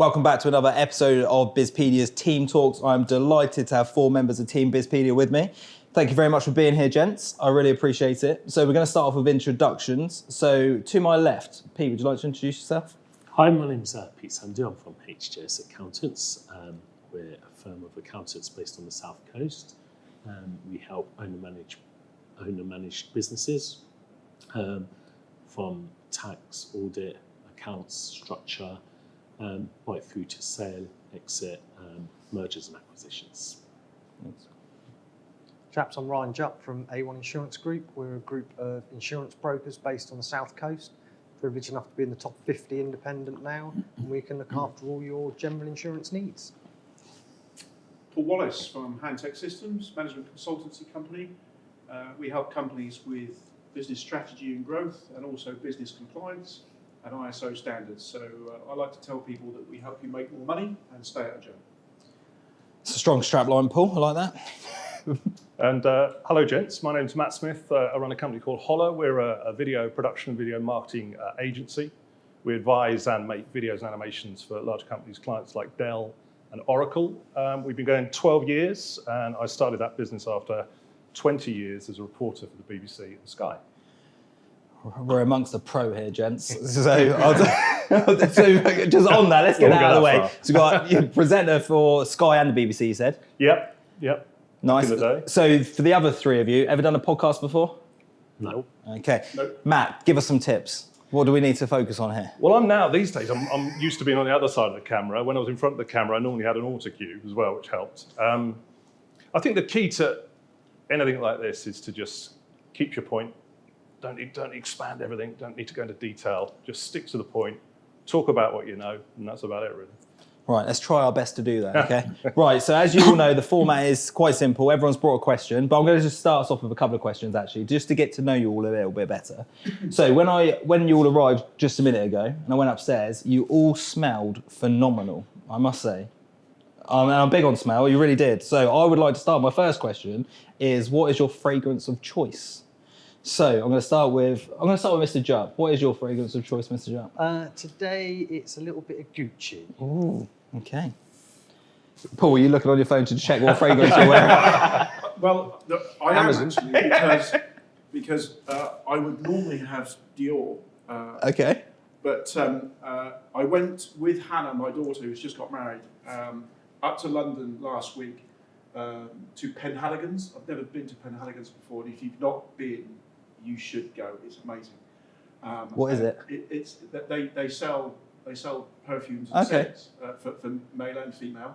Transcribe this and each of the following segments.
welcome back to another episode of Bizpedia's Team Talks. I'm delighted to have 4 members of Team Bizpedia with me. Thank you very much for being here, gents. I really appreciate it. So we're going to start off with introductions. So to my left, Pete, would you like to introduce yourself? Hi, my name's Pete Sandhu. I'm from HJS Accountants. We're a firm of accountants based on the South Coast. We help owner-managed businesses from tax, audit, accounts, structure, right through to sale, exit, mergers and acquisitions. Chaps, I'm Ryan Jupp from A1 Insurance Group. We're a group of insurance brokers based on the South Coast. Privileged enough to be in the top 50 independent now, and we can look after all your general insurance needs. Wallis from Handtech Systems, management consultancy company. We help companies with business strategy and growth and also business compliance and ISO standards. So I like to tell people that we help you make more money and stay at a job. It's a strong strapline, Paul. I like that. And hello, gents. My name's Matt Smith. I run a company called Holler. We're a video production and video marketing agency. We advise and make videos and animations for large companies, clients like Dell and Oracle. We've been going 12 years, and I started that business after 20 years as a reporter for the BBC and Sky. We're amongst the pro here, gents. So, so just on that, let's get that out of the way. So we've got your presenter for Sky and the BBC, you said? Yep. Nice. So for the other 3 of you, ever done a podcast before? No. Okay. Nope. Matt, give us some tips. What do we need to focus on here? Well, these days, I'm used to being on the other side of the camera. When I was in front of the camera, I normally had an auto cue as well, which helped. I think the key to anything like this is to just keep your point. Don't expand everything. Don't need to go into detail. Just stick to the point. Talk about what you know, and that's about it, really. Right, let's try our best to do that, okay? Right, so as you all know, the format is quite simple. Everyone's brought a question, but I'm going to just start us off with a couple of questions, actually, just to get to know you all a little bit better. So when you all arrived just a minute ago, and I went upstairs, you all smelled phenomenal, I must say. And I'm big on smell, you really did. So I would like to start. My first question is, what is your fragrance of choice? So I'm going to start with Mr. Jupp. What is your fragrance of choice, Mr. Jupp? Today, it's a little bit of Gucci. Ooh, okay. Paul, are you looking on your phone to check what fragrance you're wearing? Well, I am actually, because I would normally have Dior. Okay. But I went with Hannah, my daughter, who's just got married, up to London last week to Penhaligon's. I've never been to Penhaligon's before, and if you've not been, you should go. It's amazing. What is it? It's that they sell perfumes and scents for male and female.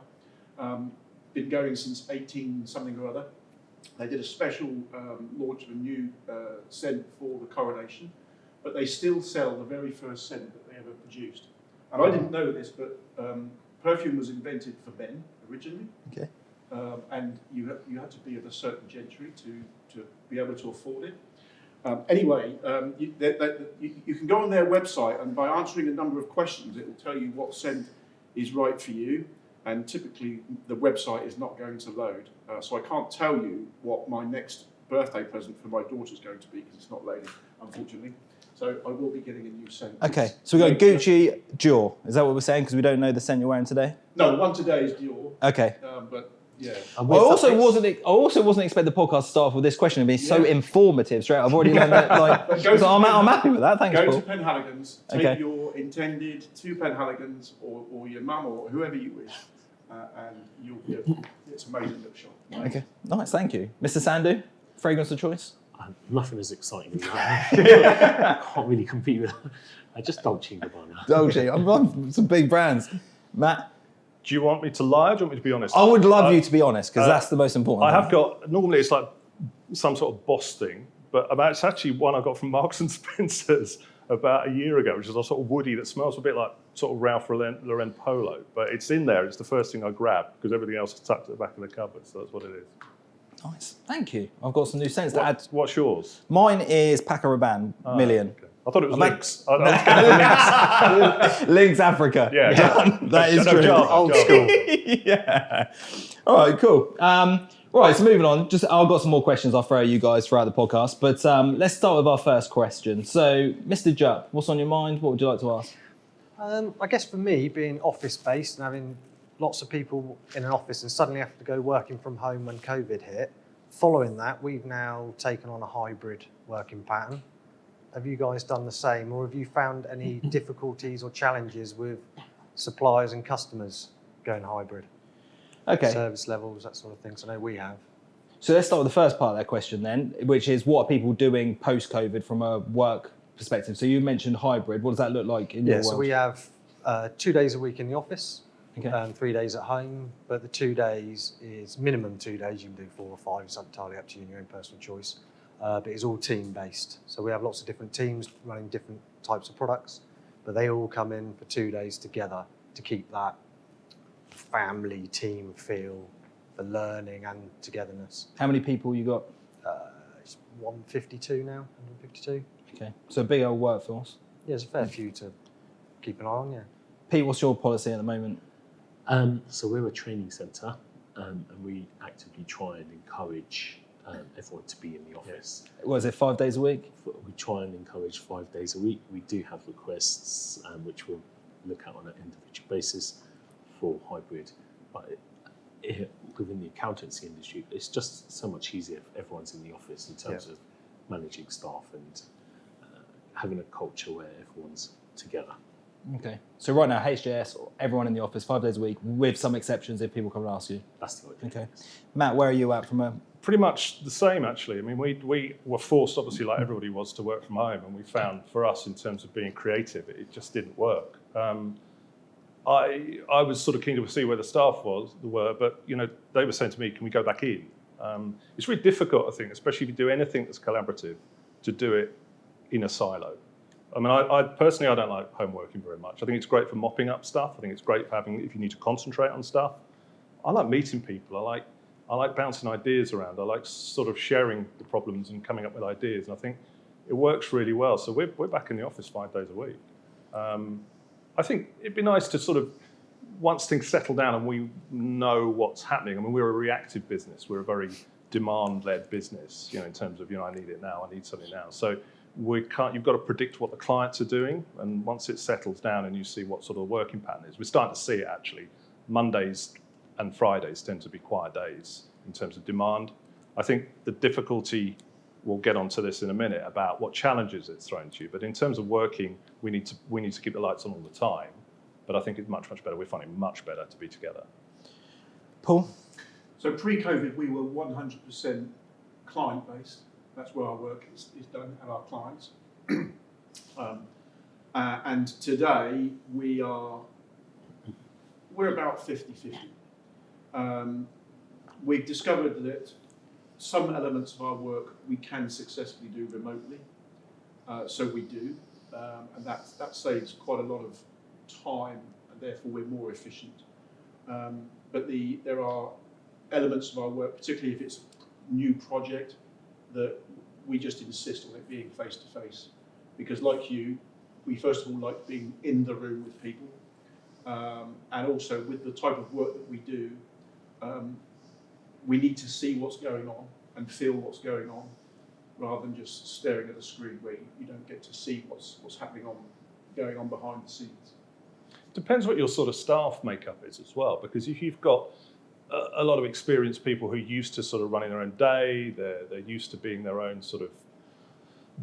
Been going since 18 something or other. They did a special launch of a new scent for the coronation, but they still sell the very first scent that they ever produced. And I didn't know this, but perfume was invented for men originally. Okay. And you had to be of a certain gentry to be able to afford it. Anyway, you can go on their website, and by answering a number of questions, it will tell you what scent is right for you. And typically, the website is not going to load, so I can't tell you what my next birthday present for my daughter is going to be because it's not loading, unfortunately. So I will be getting a new scent. Okay, so we got Gucci, Dior. Is that what we're saying? Because we don't know the scent you're wearing today. No, the one today is Dior. Okay. But yeah. I also wasn't expecting the podcast to start off with this question and be so informative straight. I've already learned that. So I'm happy with that. Thanks, Paul. Go to Penhaligon's. Take your intended to Penhaligon's or your mum or whoever you wish, and it's amazing little shop. Okay, nice. Thank you, Mr. Sandhu. Fragrance of choice. Nothing as exciting as that. I can't really compete with that. I just Dolce & Gabbana. Dolce. I'm some big brands. Matt? Do you want me to lie or do you want me to be honest? I would love you to be honest, because that's the most important thing. I have got, normally it's like some sort of Boss thing, but it's actually one I got from Marks and Spencer's about a year ago, which is a sort of woody that smells a bit like sort of Ralph Lauren Polo. But it's in there, it's the first thing I grabbed, because everything else is tucked at the back of the cupboard, so that's what it is. Nice, thank you. I've got some new scents to add. What's yours? Mine is Paco Rabanne Million. Okay. I thought it was Lynx. I was Lynx. Lynx Africa. Yeah. That is true. Old school. Yeah. All right, cool. Right, so moving on. I've got some more questions I'll throw at you guys throughout the podcast, but let's start with our first question. So, Mr. Jupp, what's on your mind? What would you like to ask? I guess for me, being office-based and having lots of people in an office and suddenly have to go working from home when COVID hit, following that, we've now taken on a hybrid working pattern. Have you guys done the same, or have you found any difficulties or challenges with suppliers and customers going hybrid? Okay. Service levels, that sort of thing. So I know we have. So let's start with the first part of that question then, which is what are people doing post-COVID from a work perspective? So you mentioned hybrid. What does that look like in your world? So we have 2 days a week in the office, Okay. and 3 days at home. But the 2 days is minimum 2 days. You can do 4 or 5. It's entirely up to you and your own personal choice. But it's all team-based. So we have lots of different teams running different types of products, but they all come in for 2 days together to keep that family team feel for learning and togetherness. How many people you got? It's 152 now, 152. Okay. So a big old workforce. Yeah, there's a fair few to keep an eye on, yeah. Pete, what's your policy at the moment? So we're a training centre, and we actively try and encourage everyone to be in the office. Was it 5 days a week? We try and encourage 5 days a week. We do have requests, which we'll look at on an individual basis for hybrid, but within the accountancy industry, it's just so much easier if everyone's in the office in terms of managing staff and having a culture where everyone's together. Okay. So right now, HJS, everyone in the office, 5 days a week, with some exceptions if people come and ask you. That's the idea. Okay. Matt, where are you at from a... Pretty much the same, actually. I mean, we were forced, obviously, like everybody was, to work from home, and we found, for us, in terms of being creative, it just didn't work. I was sort of keen to see where the staff were, but they were saying to me, "Can we go back in?" It's really difficult, I think, especially if you do anything that's collaborative, to do it in a silo. I mean, I personally, I don't like home working very much. I think it's great for mopping up stuff. I think it's great for if you need to concentrate on stuff. I like meeting people. I like bouncing ideas around. I like sort of sharing the problems and coming up with ideas. And I think it works really well. So we're back in the office 5 days a week. I think it'd be nice to sort of, once things settle down and we know what's happening. I mean, we're a reactive business. We're a very demand-led business, in terms of, I need it now, I need something now. So you've got to predict what the clients are doing. And once it settles down and you see what sort of working pattern is, we're starting to see it actually. Mondays and Fridays tend to be quiet days in terms of demand. I think the difficulty, we'll get onto this in a minute, about what challenges it's thrown to you. But in terms of working, we need to keep the lights on all the time. But I think it's much, much better. We're finding it much better to be together. Paul? So pre-COVID, we were 100% client-based. That's where our work is done at our clients. And today, we're about 50-50. We've discovered that some elements of our work we can successfully do remotely, so we do, and that saves quite a lot of time, and therefore we're more efficient. But there are elements of our work, particularly if it's a new project, that we just insist on it being face to face, because like you, we first of all like being in the room with people, and also with the type of work that we do, we need to see what's going on and feel what's going on, rather than just staring at a screen where you don't get to see what's going on behind the scenes. Depends what your sort of staff makeup is as well, because if you've got a lot of experienced people who are used to sort of running their own day, they're used to being their own sort of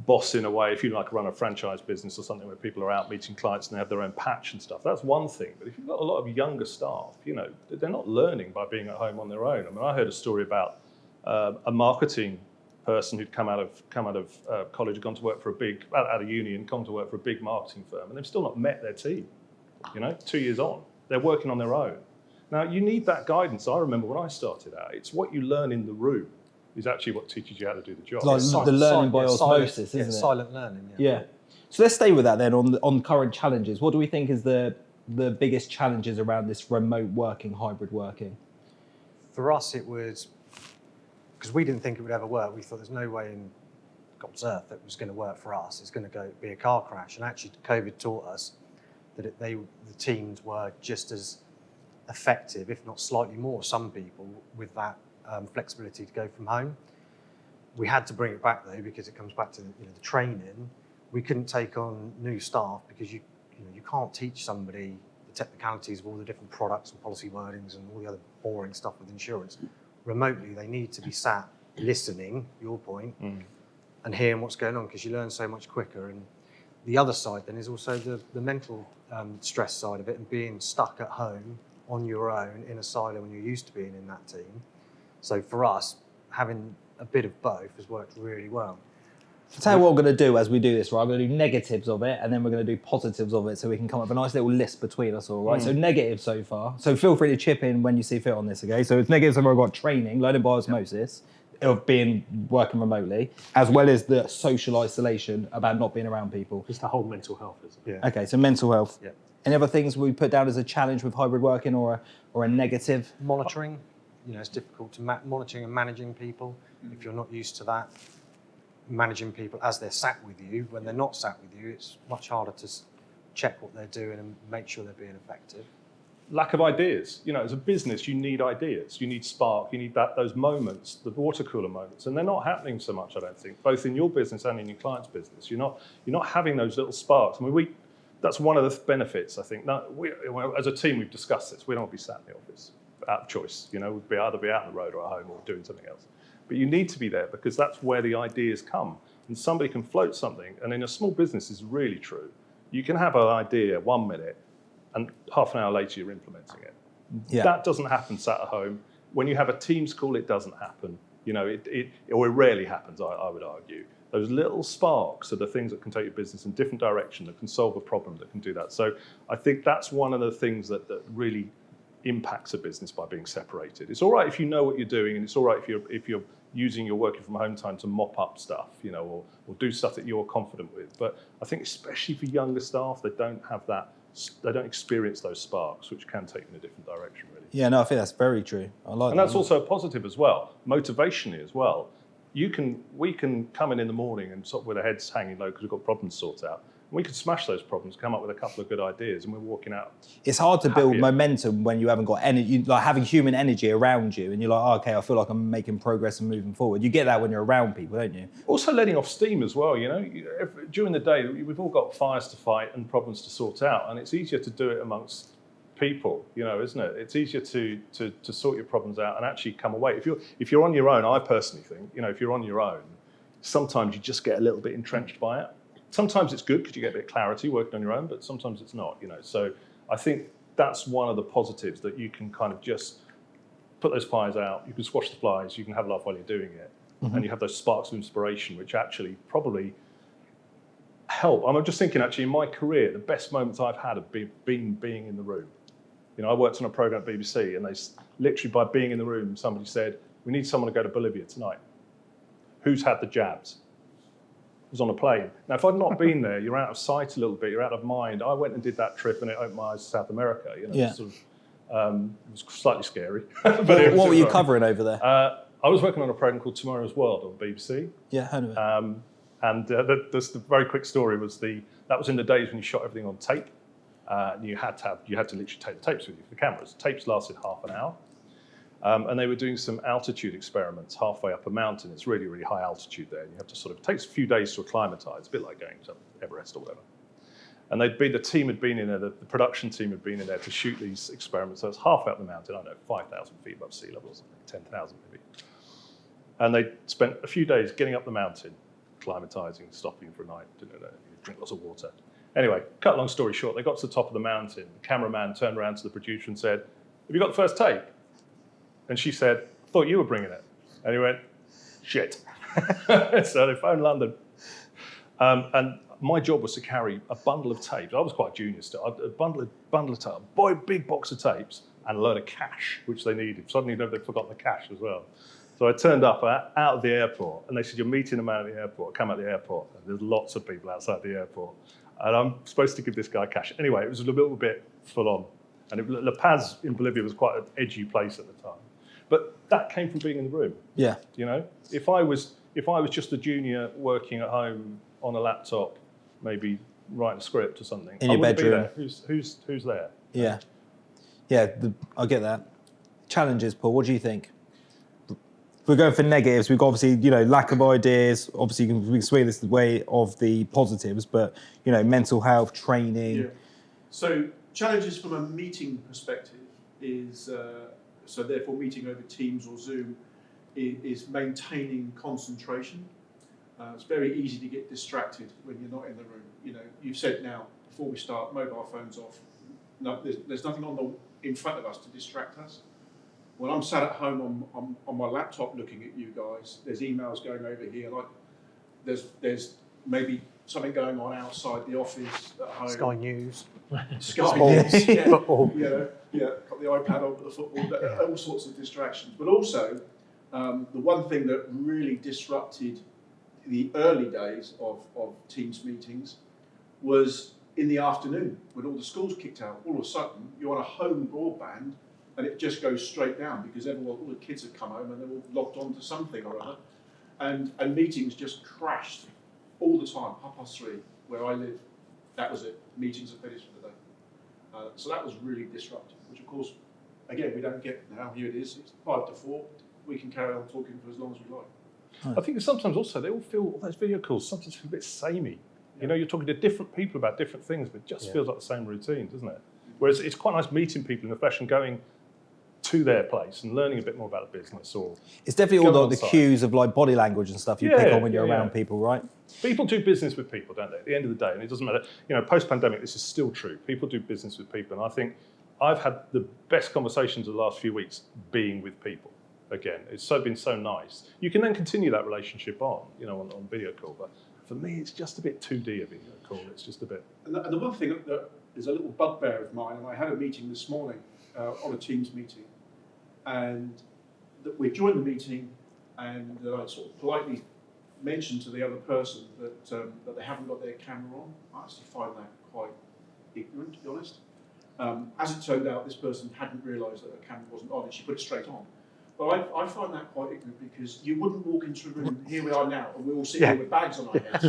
boss in a way. If you like run a franchise business or something where people are out meeting clients and they have their own patch and stuff, that's one thing. But if you've got a lot of younger staff, they're not learning by being at home on their own. I mean, I heard a story about a marketing person who'd come out of college, had gone to work for out of uni and gone to work for a big marketing firm, and they've still not met their team. 2 years on, they're working on their own. Now, you need that guidance. I remember when I started out, it's what you learn in the room is actually what teaches you how to do the job. Like the learning by osmosis, isn't it? Silent learning, Yeah. So let's stay with that then on current challenges. What do we think is the biggest challenges around this remote working, hybrid working? For us, it was, because we didn't think it would ever work. We thought there's no way in God's earth that it was going to work for us. It's going to be a car crash. And actually, COVID taught us that the teams were just as effective, if not slightly more, some people, with that flexibility to go from home. We had to bring it back though, because it comes back to the training. We couldn't take on new staff because you you can't teach somebody the technicalities of all the different products and policy wordings and all the other boring stuff with insurance. Remotely, they need to be sat listening, your point, and hearing what's going on, because you learn so much quicker. And the other side then is also the mental stress side of it, and being stuck at home on your own in a silo when you're used to being in that team. So for us, having a bit of both has worked really well. I'll tell you what we're going to do as we do this, right? I'm going to do negatives of it, and then we're going to do positives of it, so we can come up with a nice little list between us all, right? So negatives so far. So feel free to chip in when you see fit on this, okay? So it's negatives so far. I've got training, learning by osmosis, of working remotely, as well as the social isolation about not being around people. Just the whole mental health, isn't it? Yeah. Okay, so mental health. Yeah. Any other things we put down as a challenge with hybrid working or a negative? Monitoring, it's difficult to monitoring and managing people if you're not used to that. Managing people as they're sat with you. When they're not sat with you, it's much harder to check what they're doing and make sure they're being effective. Lack of ideas. As a business, you need ideas. You need spark. You need those moments, the water cooler moments, and they're not happening so much, I don't think, both in your business and in your client's business. You're not having those little sparks. I mean, that's one of the benefits, I think. Now, as a team, we've discussed this. We don't want to be sat in the office out of choice. We'd either be out on the road or at home or doing something else. But you need to be there, because that's where the ideas come. And somebody can float something, and in a small business, it's really true. You can have an idea 1 minute, and half an hour later, you're implementing it. Yeah. That doesn't happen sat at home. When you have a Teams call, it doesn't happen. It rarely happens, I would argue. Those little sparks are the things that can take your business in a different direction, that can solve a problem, that can do that. So I think that's one of the things that really impacts a business by being separated. It's all right if you know what you're doing, and it's all right if you're using your working from home time to mop up stuff, or do stuff that you're confident with. But I think especially for younger staff, they don't have that. They don't experience those sparks, which can take them in a different direction, really. Yeah, no, I think that's very true. I like that. And that's also a positive as well, motivationally as well. We can come in the morning and sort of with our heads hanging low because we've got problems to sort out. And we can smash those problems, come up with a couple of good ideas, and we're walking out. It's hard to build happier. momentum when you haven't got energy, like having human energy around you, and you're like, oh, okay, I feel like I'm making progress and moving forward. You get that when you're around people, don't you? Also letting off steam as well, during the day, we've all got fires to fight and problems to sort out, and it's easier to do it amongst people, isn't it? It's easier to sort your problems out and actually come away. If you're on your own, I personally think, if you're on your own, sometimes you just get a little bit entrenched by it. Sometimes it's good because you get a bit of clarity working on your own, but sometimes it's not, So I think that's one of the positives, that you can kind of just put those fires out, you can squash the flies, you can have a laugh while you're doing it, and you have those sparks of inspiration, which actually probably help. I'm just thinking, actually, in my career, the best moments I've had have been being in the room. I worked on a program at BBC, and they literally, by being in the room, somebody said, we need someone to go to Bolivia tonight. Who's had the jabs? Was on a plane. Now, if I'd not been there, you're out of sight a little bit, you're out of mind. I went and did that trip, and it opened my eyes to South America. Yeah. It was slightly scary. But what were you covering over there? I was working on a program called Tomorrow's World on BBC. Yeah, heard of it. And the very quick story was that was in the days when you shot everything on tape. And you had to literally take the tapes with you for the cameras. Tapes lasted half an hour. And they were doing some altitude experiments halfway up a mountain. It's really, really high altitude there. And you have to it takes a few days to acclimatise, a bit like going to Everest or whatever. And the team had been in there, the production team had been in there to shoot these experiments. So it's halfway up the mountain, 5,000 feet above sea level or something, 10,000 maybe. And they spent a few days getting up the mountain, acclimatising, stopping for a night, drink lots of water. Anyway, cut long story short, they got to the top of the mountain. The cameraman turned around to the producer and said, have you got the first take? And she said, I thought you were bringing it. And he went, shit. So they phoned London. And my job was to carry a bundle of tapes. I was quite junior still. A bundle of tapes, a big box of tapes, and a load of cash, which they needed. Suddenly they'd forgotten the cash as well. So I turned up out of the airport, and they said, you're meeting a man at the airport. Come out the airport. And there's lots of people outside the airport. And I'm supposed to give this guy cash. Anyway, it was a little bit full on. And La Paz in Bolivia was quite an edgy place at the time. But that came from being in the room. Yeah. If I was just a junior working at home on a laptop, maybe writing a script or something, In your bedroom. Be there. Who's there? Yeah. Yeah, I get that. Challenges, Paul, what do you think? We're going for negatives. We've got obviously, lack of ideas. Obviously, we can swing this way of the positives, but, mental health, training, So challenges from a meeting perspective is, so therefore meeting over Teams or Zoom is maintaining concentration. It's very easy to get distracted when you're not in the room. You know, you've said now, before we start, mobile phones off. No, there's nothing in front of us to distract us. When I'm sat at home on my laptop looking at you guys, there's emails going over here, like there's maybe something going on outside the office at home. Sky News. Sky Sports, News, yeah. football. Got the iPad on for the football, all sorts of distractions. But also, the one thing that really disrupted the early days of Teams meetings was in the afternoon when all the schools kicked out. All of a sudden, you're on a home broadband and it just goes straight down because all the kids have come home and they're all logged on to something or other. And meetings just crashed all the time, 3:30, where I live. That was it. Meetings are finished for the day. So that was really disruptive, which of course, again, we don't get now. Here it is. It's 5 to 4. We can carry on talking for as long as we like. I think sometimes also they all feel, all those video calls sometimes feel a bit samey. You know, you're talking to different people about different things, but it just feels like the same routine, doesn't it? Whereas it's quite nice meeting people in the flesh and going to their place and learning a bit more about the business. Or it's definitely all the site. cues of like body language and stuff you pick on when you're around people, right? People do business with people, don't they? At the end of the day, and it doesn't matter. You know, post-pandemic, this is still true. People do business with people, and I think I've had the best conversations of the last few weeks being with people. Again, it's been so nice. You can then continue that relationship on video call, but for me, it's just a bit 2D a video call. It's just a bit. And the one thing that is a little bugbear of mine, and I had a meeting this morning on a Teams meeting, and we joined the meeting, and I sort of politely mentioned to the other person that they haven't got their camera on. I actually find that quite ignorant, to be honest. As it turned out, this person hadn't realised that her camera wasn't on, and she put it straight on. But I find that quite ignorant because you wouldn't walk into a room, here we are now, and we all sit here with bags on our heads.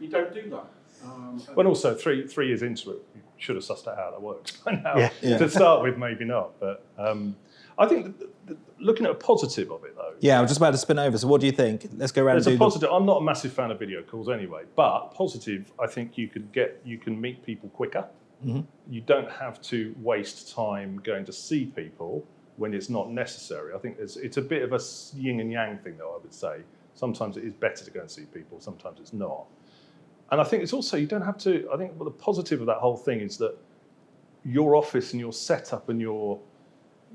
You don't do that. But also, three years into it, you should have sussed out how that works by now. To start with, maybe not. But I think looking at a positive of it, though. Yeah, I'm just about to spin over. So what do you think? Let's go around and do a positive. I'm not a massive fan of video calls anyway, but positive, I think you can meet people quicker. Mm-hmm. You don't have to waste time going to see people when it's not necessary. I think it's a bit of a yin and yang thing, though, I would say. Sometimes it is better to go and see people, sometimes it's not. And I think it's also, you don't have to, I think the positive of that whole thing is that your office and your setup and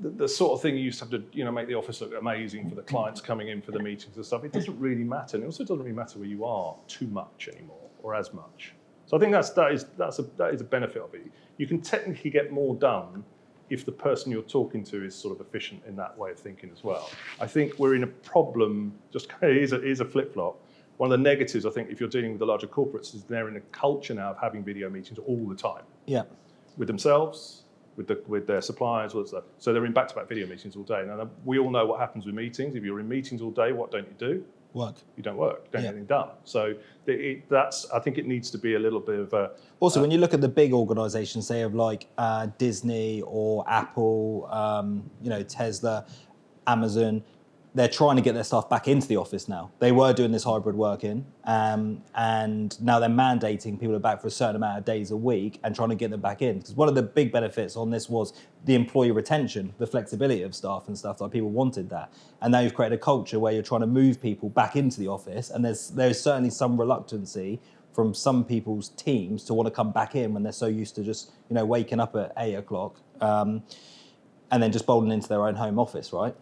the sort of thing you used to have to, make the office look amazing for the clients coming in for the meetings and stuff, it doesn't really matter. And it also doesn't really matter where you are too much anymore or as much. So I think that is a benefit of it. You can technically get more done if the person you're talking to is sort of efficient in that way of thinking as well. I think we're in a problem, here's a flip-flop. One of the negatives, I think, if you're dealing with the larger corporates, is they're in a culture now of having video meetings all the time. Yeah. With themselves, with their suppliers, so they're in back-to-back video meetings all day. Now, we all know what happens with meetings. If you're in meetings all day, what don't you do? Work. You don't work. You don't get anything done. So I think it needs to be a little bit of a... Also, when you look at the big organisations, say of like Disney or Apple, Tesla, Amazon, they're trying to get their staff back into the office now. They were doing this hybrid working, and now they're mandating people are back for a certain amount of days a week and trying to get them back in. Because one of the big benefits on this was the employee retention, the flexibility of staff and stuff, like people wanted that. And now you've created a culture where you're trying to move people back into the office, and there's certainly some reluctancy from some people's teams to want to come back in when they're so used to just waking up at 8 o'clock and then just bolting into their own home office, right?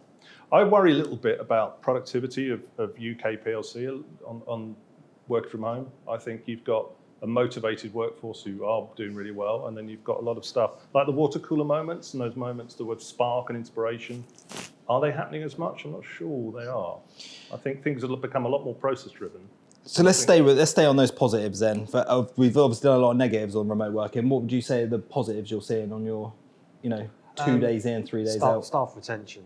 I worry a little bit about productivity of UK PLC on work from home. I think you've got a motivated workforce who are doing really well, and then you've got a lot of stuff like the water cooler moments and those moments that with spark and inspiration. Are they happening as much? I'm not sure they are. I think things have become a lot more process driven. So let's stay on those positives then. We've obviously done a lot of negatives on remote working. What would you say are the positives you're seeing on your, 2 days in, 3 days out? Staff retention.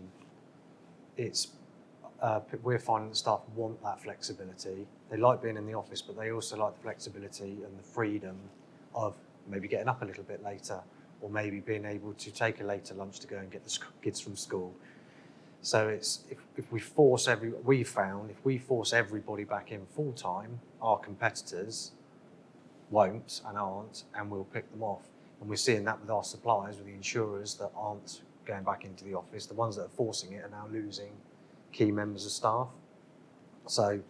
We're finding that staff want that flexibility. They like being in the office, but they also like the flexibility and the freedom of maybe getting up a little bit later, or maybe being able to take a later lunch to go and get the kids from school. So if we force everybody back in full time, our competitors won't and aren't, and we'll pick them off. And we're seeing that with our suppliers, with the insurers that aren't going back into the office. The ones that are forcing it are now losing key members of staff. So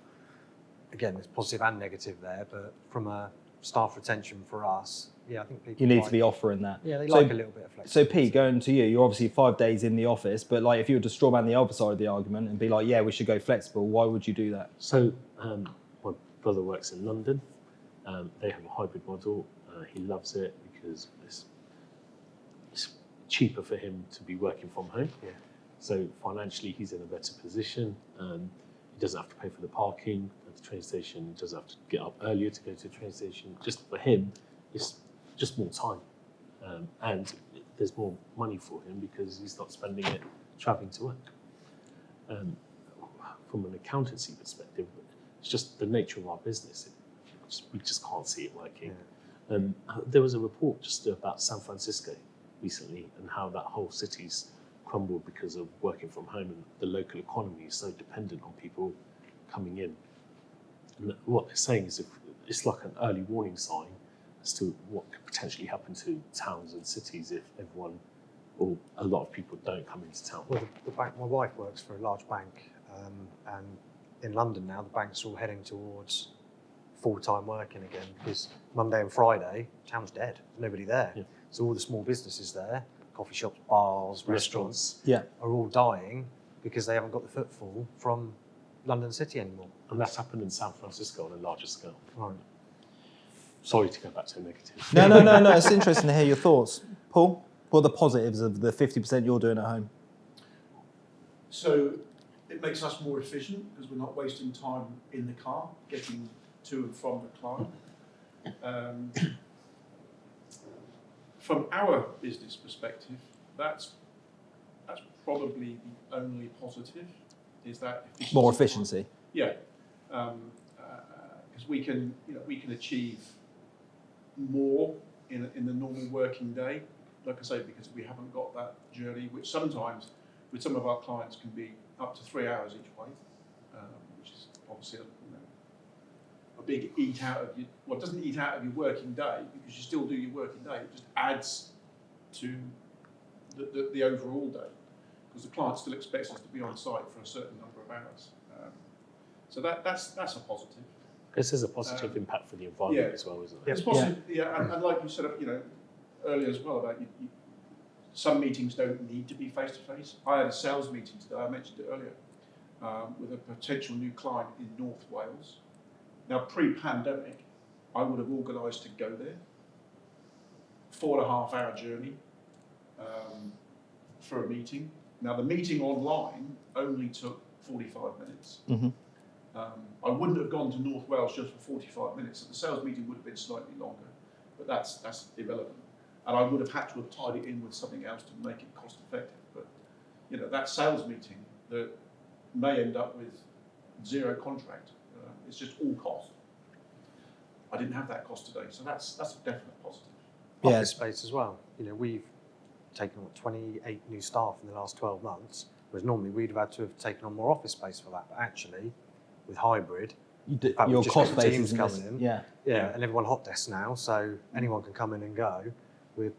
again, there's positive and negative there, but from a staff retention for us, yeah, I think people You need like, to be offering that. Yeah, they So- like a little bit of So flexibility. Pete, going to you, you're obviously 5 days in the office, but like if you were to straw man the other side of the argument and be like, yeah, we should go flexible, why would you do that? So my brother works in London. They have a hybrid model. He loves it because it's cheaper for him to be working from home. Yeah. So financially, he's in a better position. He doesn't have to pay for the parking at the train station. He doesn't have to get up earlier to go to the train station. Just for him, it's just more time. And there's more money for him because he's not spending it travelling to work. From an accountancy perspective, it's just the nature of our business. We just can't see it working. Yeah. There was a report just about San Francisco recently and how that whole city's crumbled because of working from home, and the local economy is so dependent on people coming in. And what they're saying is if it's like an early warning sign as to what could potentially happen to towns and cities if everyone or a lot of people don't come into town. Well, the bank, my wife works for a large bank, and in London now, the bank's all heading towards full-time working again because Monday and Friday, town's dead. There's nobody there. Yeah. So all the small businesses there, coffee shops, bars, restaurants, Yeah. are all dying because they haven't got the footfall from London City anymore. And that's happened in San Francisco on a larger scale. Right. Sorry to go back to negative. No. It's interesting to hear your thoughts. Paul, what are the positives of the 50% you're doing at home? So it makes us more efficient because we're not wasting time in the car getting to and from the client. From our business perspective, that's probably the only positive, is that efficiency. More efficiency. Yeah, because we can achieve more in the normal working day. Like I say, because we haven't got that journey, which sometimes with some of our clients can be up to 3 hours each way, which is obviously a big eat out of your. Well, it doesn't eat out of your working day because you still do your working day. It just adds to the overall day because the client still expects us to be on site for a certain number of hours. So that's a positive. This is a positive impact for the environment yeah. as well, isn't it? Yeah. It's positive, and like you said, earlier as well about some meetings don't need to be face to face. I had a sales meeting today. I mentioned it earlier with a potential new client in North Wales. Now, pre-pandemic, I would have organised to go there. 4.5 hour journey for a meeting. Now, the meeting online only took 45 minutes. Mm-hmm. I wouldn't have gone to North Wales just for 45 minutes. So the sales meeting would have been slightly longer, but that's irrelevant. And I would have had to have tied it in with something else to make it cost effective. But that sales meeting that may end up with zero contract, it's just all cost. I didn't have that cost today, so that's a definite positive. Yeah. Office space as well. We've taken on 28 new staff in the last 12 months, whereas normally we'd have had to have taken on more office space for that. But actually, with hybrid, Your fact, we've just cost got base teams is coming in. Yeah. and everyone hot desk now, so anyone can come in and go. With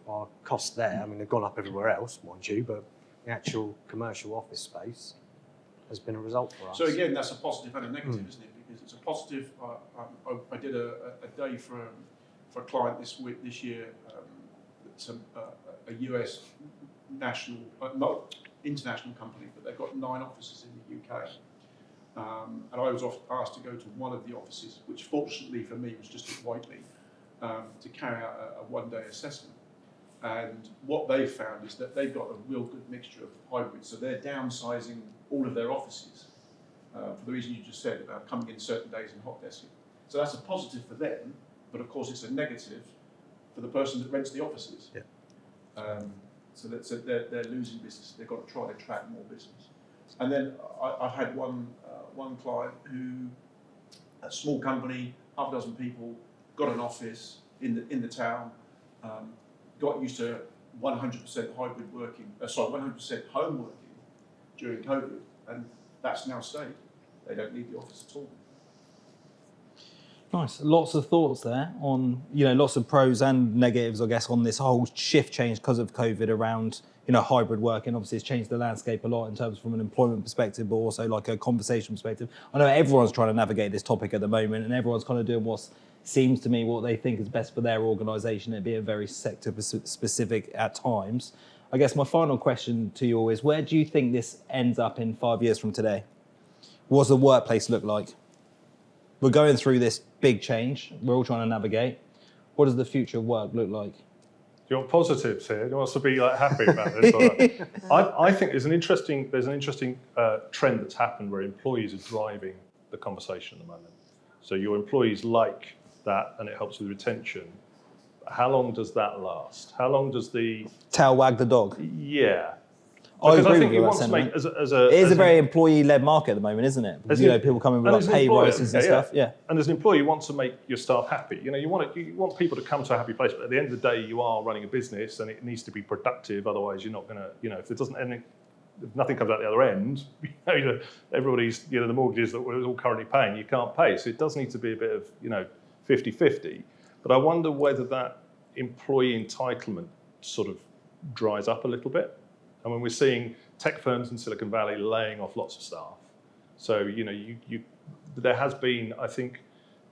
our costs there, I mean they've gone up everywhere else, mind you, but the actual commercial office space has been a result for us. So again, that's a positive and a negative, isn't it? Because it's a positive. I did a day for a client this year. It's a US national, not international company, but they've got 9 offices in the UK. And I was asked to go to one of the offices, which fortunately for me was just at Whiteley, to carry out a one-day assessment. And what they've found is that they've got a real good mixture of hybrids. So they're downsizing all of their offices for the reason you just said about coming in certain days and hot desking. So that's a positive for them, but of course it's a negative for the person that rents the offices. Yeah. So they're losing business. They've got to try to attract more business. And then I've had one client who, a small company, half a dozen people, got an office in the town, got used to 100% hybrid working, 100% home working during COVID, and that's now stayed. They don't need the office at all. Nice. Lots of thoughts there on, lots of pros and negatives, I guess, on this whole shift change because of COVID around, hybrid working. Obviously, it's changed the landscape a lot in terms from an employment perspective, but also like a conversation perspective. I know everyone's trying to navigate this topic at the moment, and everyone's kind of doing what seems to me what they think is best for their organisation, it being very sector specific at times. I guess my final question to you all is, where do you think this ends up in 5 years from today? What does the workplace look like? We're going through this big change. We're all trying to navigate. What does the future of work look like? Do you want positives here? Do you want us to be happy about this? I think there's an interesting trend that's happened where employees are driving the conversation at the moment. So your employees like that, and it helps with retention. How long does that last? How long does the tail wag the dog? Yeah. I Because agree I think with you that want to sentiment. make it is a very employee-led market at the moment, isn't it? People coming with like pay rises and stuff. Yeah. And as an employee, you want to make your staff happy. You want people to come to a happy place, but at the end of the day, you are running a business, and it needs to be productive. Otherwise, you're not going to. If nothing comes out the other end, everybody's the mortgages that we're all currently paying, you can't pay. So it does need to be a bit of 50-50. But I wonder whether that employee entitlement sort of dries up a little bit. And when we're seeing tech firms in Silicon Valley laying off lots of staff, so there has been, I think,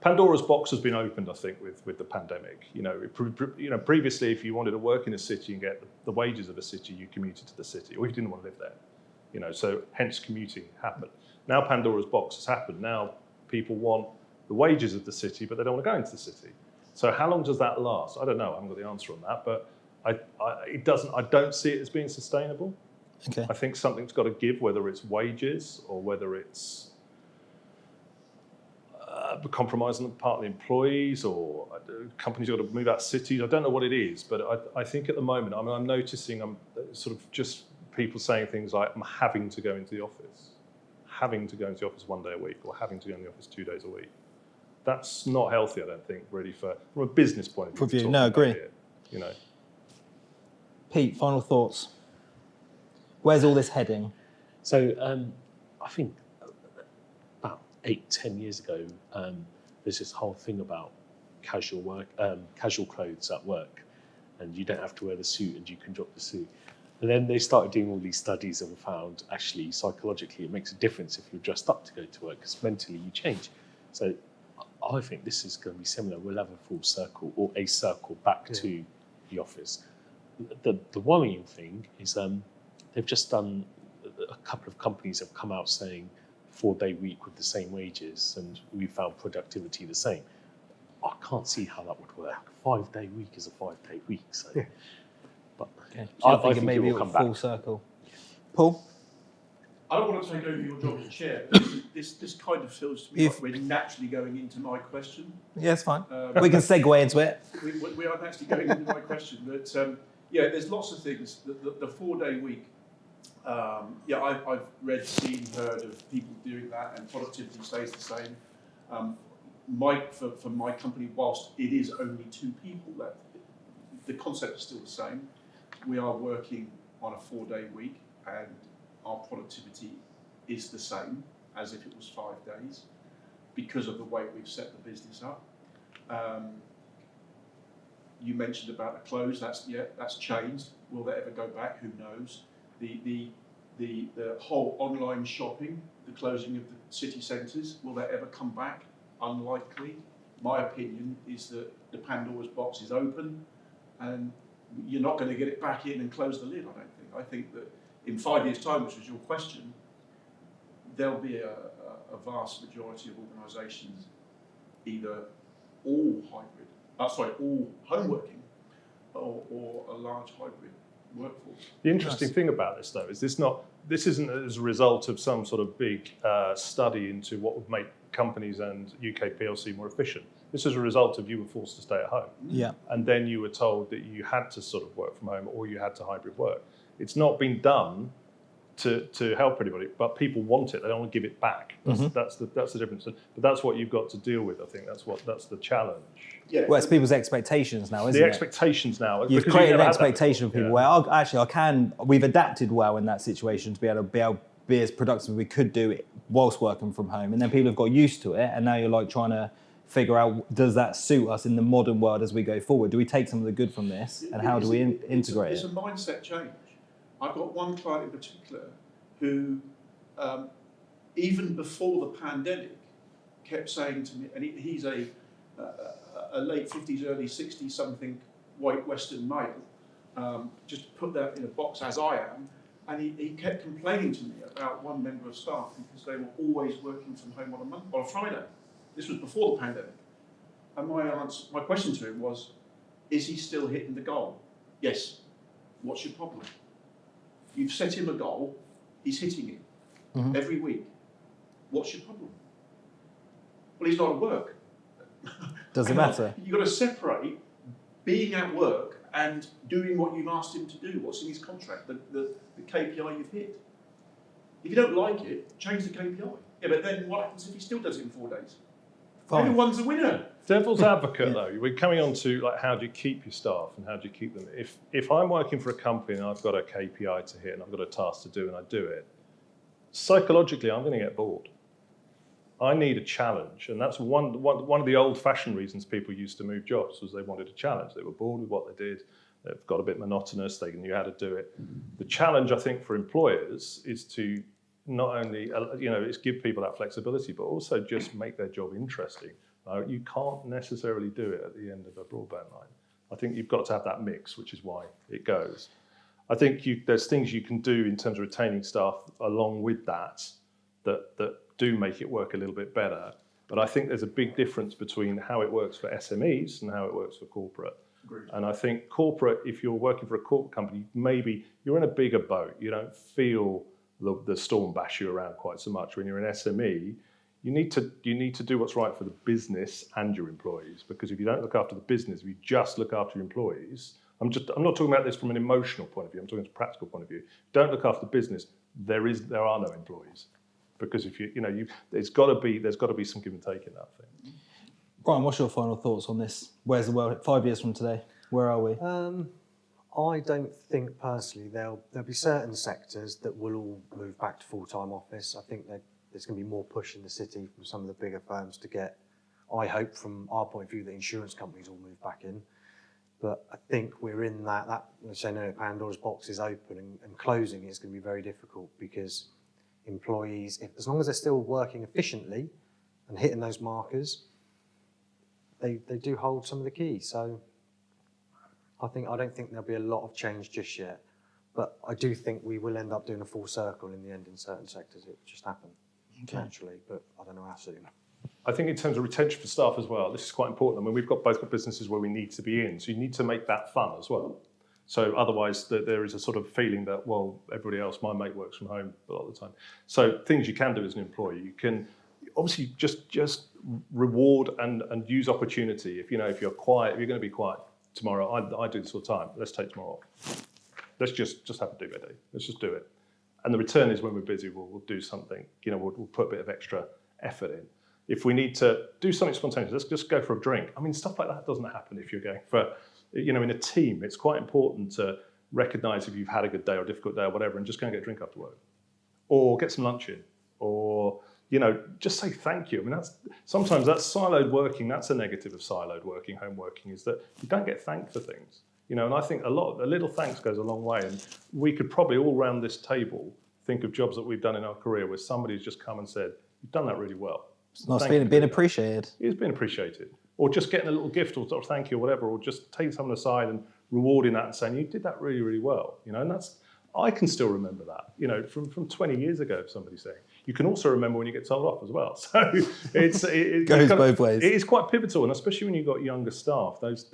Pandora's box has been opened. I think with the pandemic, previously, if you wanted to work in a city and get the wages of a city, you commuted to the city, or you didn't want to live there, so hence commuting happened. Now Pandora's box has happened. Now people want the wages of the city, but they don't want to go into the city. So how long does that last? I don't know. I haven't got the answer on that, but. I don't see it as being sustainable. Okay. I think something's got to give, whether it's wages or whether it's compromise on the part of the employees, or companies got to move out of cities. I don't know what it is, but I think at the moment, I'm noticing sort of just people saying things like, I'm having to go into the office 1 day a week, or having to go in the office 2 days a week. That's not healthy, I don't think, really, from a business point of view. No, agree. Pete, final thoughts. Where's all this heading? So I think about 8-10 years ago, there's this whole thing about casual clothes at work, and you don't have to wear the suit and you can drop the suit. And then they started doing all these studies and found actually psychologically it makes a difference if you're dressed up to go to work, because mentally you change. So I think this is going to be similar. We'll have a full circle, or a circle back to the office. The worrying thing is they've just done, a couple of companies have come out saying 4-day week with the same wages, and we found productivity the same. I can't see how that would work. 5-day week is a 5-day week. So, but I think maybe it will come full circle. Paul? I don't want to take over your job as chair, but this kind of feels to me like we're naturally going into my question. Yeah, it's fine. We can segue into it. We are naturally going into my question, but there's lots of things. The 4-day week, I've read, seen, heard of people doing that, and productivity stays the same. For my company, whilst it is only 2 people, the concept is still the same. We are working on a 4-day week, and our productivity is the same as if it was 5 days, because of the way we've set the business up. You mentioned about the close. That's changed. Will that ever go back? Who knows? The whole online shopping, the closing of the city centres, will that ever come back? Unlikely. My opinion is that the Pandora's box is open, and you're not going to get it back in and close the lid. I don't think. I think that in 5 years' time, which was your question, there'll be a vast majority of organisations either all home working, or a large hybrid workforce. The interesting thing about this, though, is this isn't as a result of some sort of big study into what would make companies and UK PLC more efficient. This is a result of you were forced to stay at home. Yeah. And then you were told that you had to sort of work from home, or you had to hybrid work. It's not been done to help anybody, but people want it. They don't want to give it back. That's the difference. But that's what you've got to deal with. I think that's the challenge. Yeah. Well, it's people's expectations now, isn't it? The expectations now. You've created an expectation of people where we've adapted well in that situation to be able to be as productive as we could do it whilst working from home. And then people have got used to it, and now you're like trying to figure out, does that suit us in the modern world as we go forward? Do we take some of the good from this, and how do we integrate it's it? It's a mindset change. I've got one client in particular who, even before the pandemic, kept saying to me, and he's a late 50s, early 60s something white Western male, just to put that in a box as I am, and he kept complaining to me about one member of staff because they were always working from home on a Friday. This was before the pandemic. And my question to him was, is he still hitting the goal? Yes. What's your problem? You've set him a goal, he's hitting it every week. What's your problem? Well, he's not at work. Doesn't matter. You've got to separate being at work and doing what you've asked him to do, what's in his contract, the KPI you've hit. If you don't like it, change the KPI. Yeah, but then what happens if he still does it in 4 days? Fine. Everyone's a winner. Devil's advocate, though, we're coming on to like how do you keep your staff and how do you keep them? If I'm working for a company and I've got a KPI to hit and I've got a task to do and I do it, psychologically I'm going to get bored. I need a challenge, and that's one of the old-fashioned reasons people used to move jobs was they wanted a challenge. They were bored with what they did. They've got a bit monotonous. They knew how to do it. The challenge, I think, for employers is to not only is give people that flexibility, but also just make their job interesting. You can't necessarily do it at the end of a broadband line. I think you've got to have that mix, which is why it goes. I think there's things you can do in terms of retaining staff along with that do make it work a little bit better. But I think there's a big difference between how it works for SMEs and how it works for corporate. Agreed. And I think corporate, if you're working for a corporate company, maybe you're in a bigger boat. You don't feel the storm bash you around quite so much. When you're an SME, you need to do what's right for the business and your employees. Because if you don't look after the business, if you just look after your employees, I'm not talking about this from an emotional point of view. I'm talking from a practical point of view. Don't look after the business. There are no employees. Because if there's got to be some give and take in that thing. Brian, what's your final thoughts on this? Where's the world 5 years from today? Where are we? I don't think personally there'll be certain sectors that will all move back to full-time office. I think there's going to be more push in the city from some of the bigger firms to get, I hope from our point of view, the insurance companies will move back in. But I think we're in that Pandora's box is open and closing is going to be very difficult because employees, as long as they're still working efficiently and hitting those markers, they do hold some of the keys. So I don't think there'll be a lot of change just yet, but I do think we will end up doing a full circle in the end in certain sectors. It will just happen naturally, but I don't know how soon. I think in terms of retention for staff as well, this is quite important. I mean, we've both got businesses where we need to be in, so you need to make that fun as well. So otherwise, there is a sort of feeling that, well, everybody else, my mate works from home a lot of the time. So things you can do as an employee, you can obviously just reward and use opportunity. If you're quiet, if you're going to be quiet tomorrow, I do this all the time. Let's take tomorrow off. Let's just have a do-it day. Let's just do it. And the return is when we're busy, we'll do something. We'll put a bit of extra effort in. If we need to do something spontaneous, let's just go for a drink. I mean, stuff like that doesn't happen if you're going for, in a team. It's quite important to recognise if you've had a good day or a difficult day or whatever, and just go and get a drink after work, or get some lunch in, or just say thank you. I mean, sometimes that's siloed working. That's a negative of siloed working, home working, is that you don't get thanked for things. And I think a little thanks goes a long way. And we could probably all round this table think of jobs that we've done in our career where somebody's just come and said, "You've done that really well." It's nice being appreciated. It's been appreciated. Or just getting a little gift or sort of thank you or whatever, or just taking someone aside and rewarding that and saying, "You did that really, really well." And I can still remember that, from 20 years ago, if somebody's saying. You can also remember when you get told off as well. So it goes both ways. It is quite pivotal, and especially when you've got younger staff, those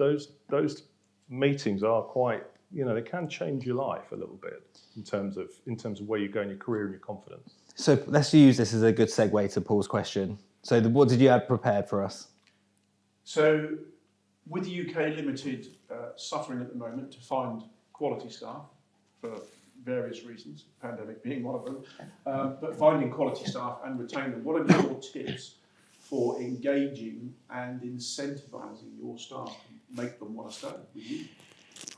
meetings are quite, they can change your life a little bit in terms of where you go in your career and your confidence. So let's use this as a good segue to Paul's question. So what did you have prepared for us? So with the UK Limited suffering at the moment to find quality staff for various reasons, pandemic being one of them, but finding quality staff and retain them, what are your tips for engaging and incentivising your staff to make them want to stay with you?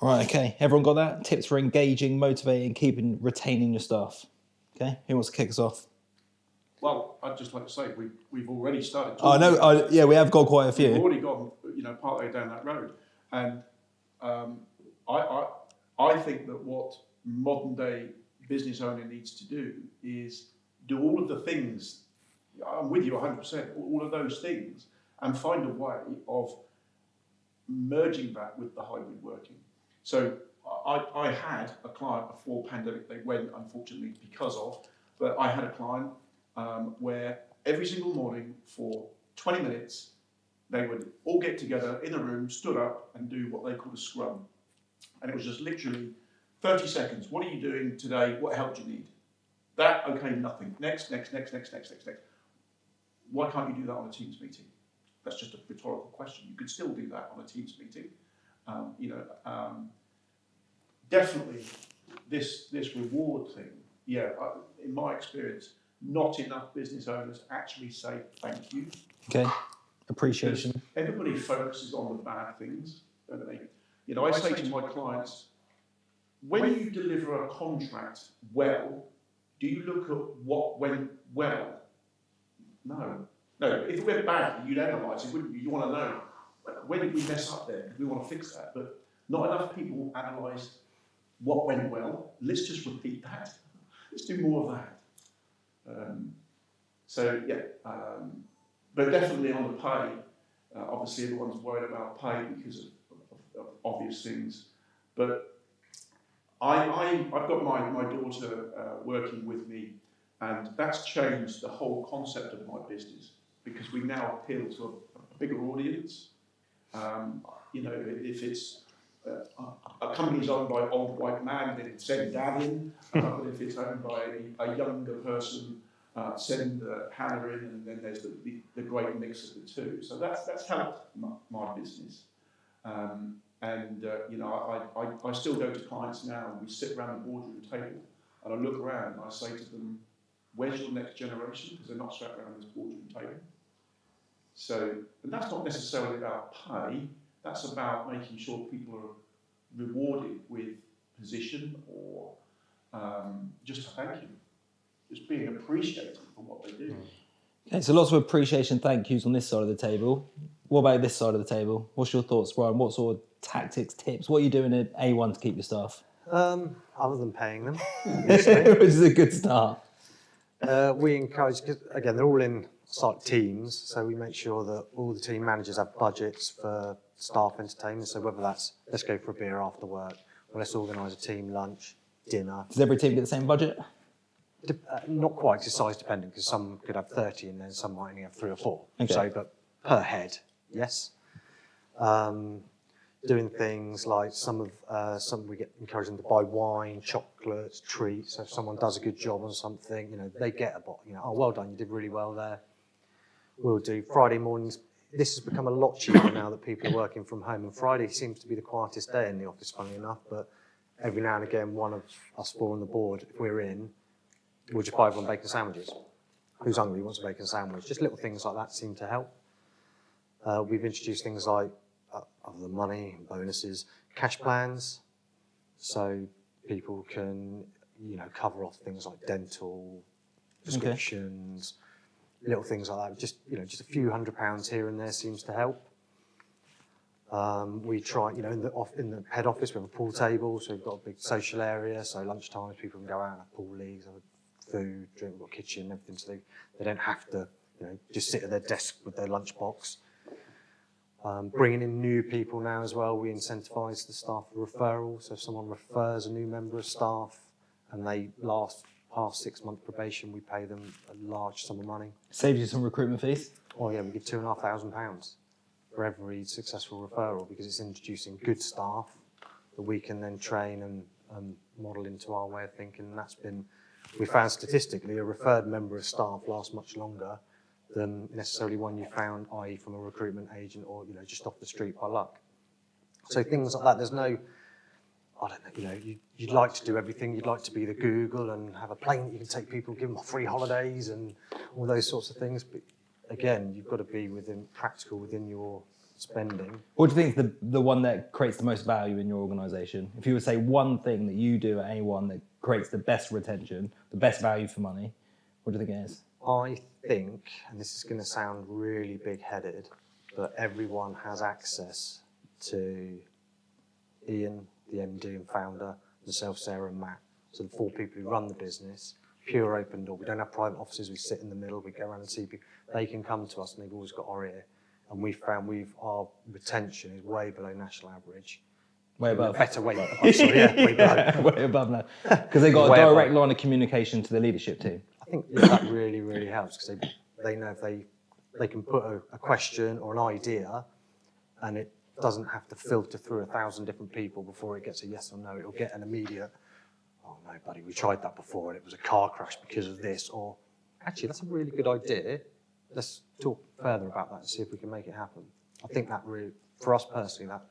All right, okay. Everyone got that? Tips for engaging, motivating, retaining your staff. Okay, who wants to kick us off? Well, I'd just like to say we've already started. Oh no, yeah, we have got quite a We've few. already gone, part way down that road, and I think that what modern day business owner needs to do is do all of the things. I'm with you 100%. All of those things, and find a way of merging that with the hybrid working. So I had a client before pandemic. They went, unfortunately, because of. But I had a client where every single morning for 20 minutes, they would all get together in a room, stood up, and do what they call a scrum. And it was just literally 30 seconds. What are you doing today? What help do you need? That, okay, nothing. Next. Why can't you do that on a Teams meeting? That's just a rhetorical question. You could still do that on a Teams meeting. Definitely this reward thing, in my experience, not enough business owners actually say thank you. Okay, appreciation. Because everybody focuses on the bad things, don't they? I say to my clients, when you deliver a contract well, do you look at what went well? No. If it went badly, you'd analyse it, wouldn't you? You want to know, when did we mess up there? We want to fix that. But not enough people analyse what went well. Let's just repeat that. Let's do more of that. But definitely on the pay, obviously everyone's worried about pay because of obvious things. But I've got my daughter working with me, and that's changed the whole concept of my business, because we now appeal to a bigger audience. If it's a company's owned by an old white man, then send Dad in. But if it's owned by a younger person, send Hannah in, and then there's the great mix of the two. So that's helped my business. I still go to clients now, and we sit around the boardroom table, and I look around and I say to them, where's your next generation? Because they're not sat around this boardroom table. So, and that's not necessarily about pay, that's about making sure people are rewarded with position or just a thank you, just being appreciated for what they do. Okay, so lots of appreciation, thank yous on this side of the table. What about this side of the table? What's your thoughts, Brian? What sort of tactics, tips? What are you doing at A1 to keep your staff? Other than paying them, Which is a good start. we encourage, because again, they're all in site teams, so we make sure that all the team managers have budgets for staff entertainment. So whether that's, let's go for a beer after work, or let's organise a team lunch, dinner. Does every team get the same budget? Not quite, 'cause it's size dependent, because some could have 30 and then some might only have 3 or 4. Okay. So, but per head, yes. Doing things like some we get encouraging to buy wine, chocolates, treats. So if someone does a good job on something, they get a bottle. Oh, well done, you did really well there. We'll do Friday mornings. This has become a lot cheaper now that people are working from home, and Friday seems to be the quietest day in the office, funnily enough. But every now and again, one of us 4 on the board, if we're in, we'll just buy everyone bacon sandwiches. Who's hungry wants a bacon sandwich? Just little things like that seem to help. We've introduced things like, other than money and bonuses, cash plans, so people can, cover off things like dental, prescriptions, little things like that. Just a few £100 here and there seems to help. We try, in the head office, we have a pool table, so we've got a big social area. So lunchtime, people can go out and have pool leagues, have food, drink, we've got a kitchen, everything, so they don't have to, just sit at their desk with their lunchbox. Bringing in new people now as well, we incentivise the staff for referral. So if someone refers a new member of staff and they past 6-month probation, we pay them a large sum of money. Saves you some recruitment fees? Oh yeah, we give £2,500 for every successful referral, because it's introducing good staff that we can then train and model into our way of thinking. And that's been, we found statistically, a referred member of staff lasts much longer than necessarily one you found, i.e. from a recruitment agent or, just off the street by luck. So things like that, there's no, I don't know, you'd like to do everything. You'd like to be the Google and have a plane that you can take people, give them free holidays and all those sorts of things. But again, you've got to be practical within your spending. What do you think is the one that creates the most value in your organisation? If you would say one thing that you do at A1 that creates the best retention, the best value for money, what do you think it is? I think, and this is going to sound really big-headed, but everyone has access to Ian, the MD and founder, myself, Sarah and Matt. So the 4 people who run the business, pure open door. We don't have private offices, we sit in the middle, we go around and see people. They can come to us and they've always got our ear. And we found our retention is way below national average. Way above. Better way above, sorry, yeah, way below. Way above now. Because they've got a Way direct above. line of communication to the leadership team. I think that really, really helps because they know if they can put a question or an idea and it doesn't have to filter through 1,000 different people before it gets a yes or no. It'll get an immediate, oh no, buddy, we tried that before and it was a car crash because of this. Or actually, that's a really good idea. Let's talk further about that and see if we can make it happen. I think that really, for us personally, that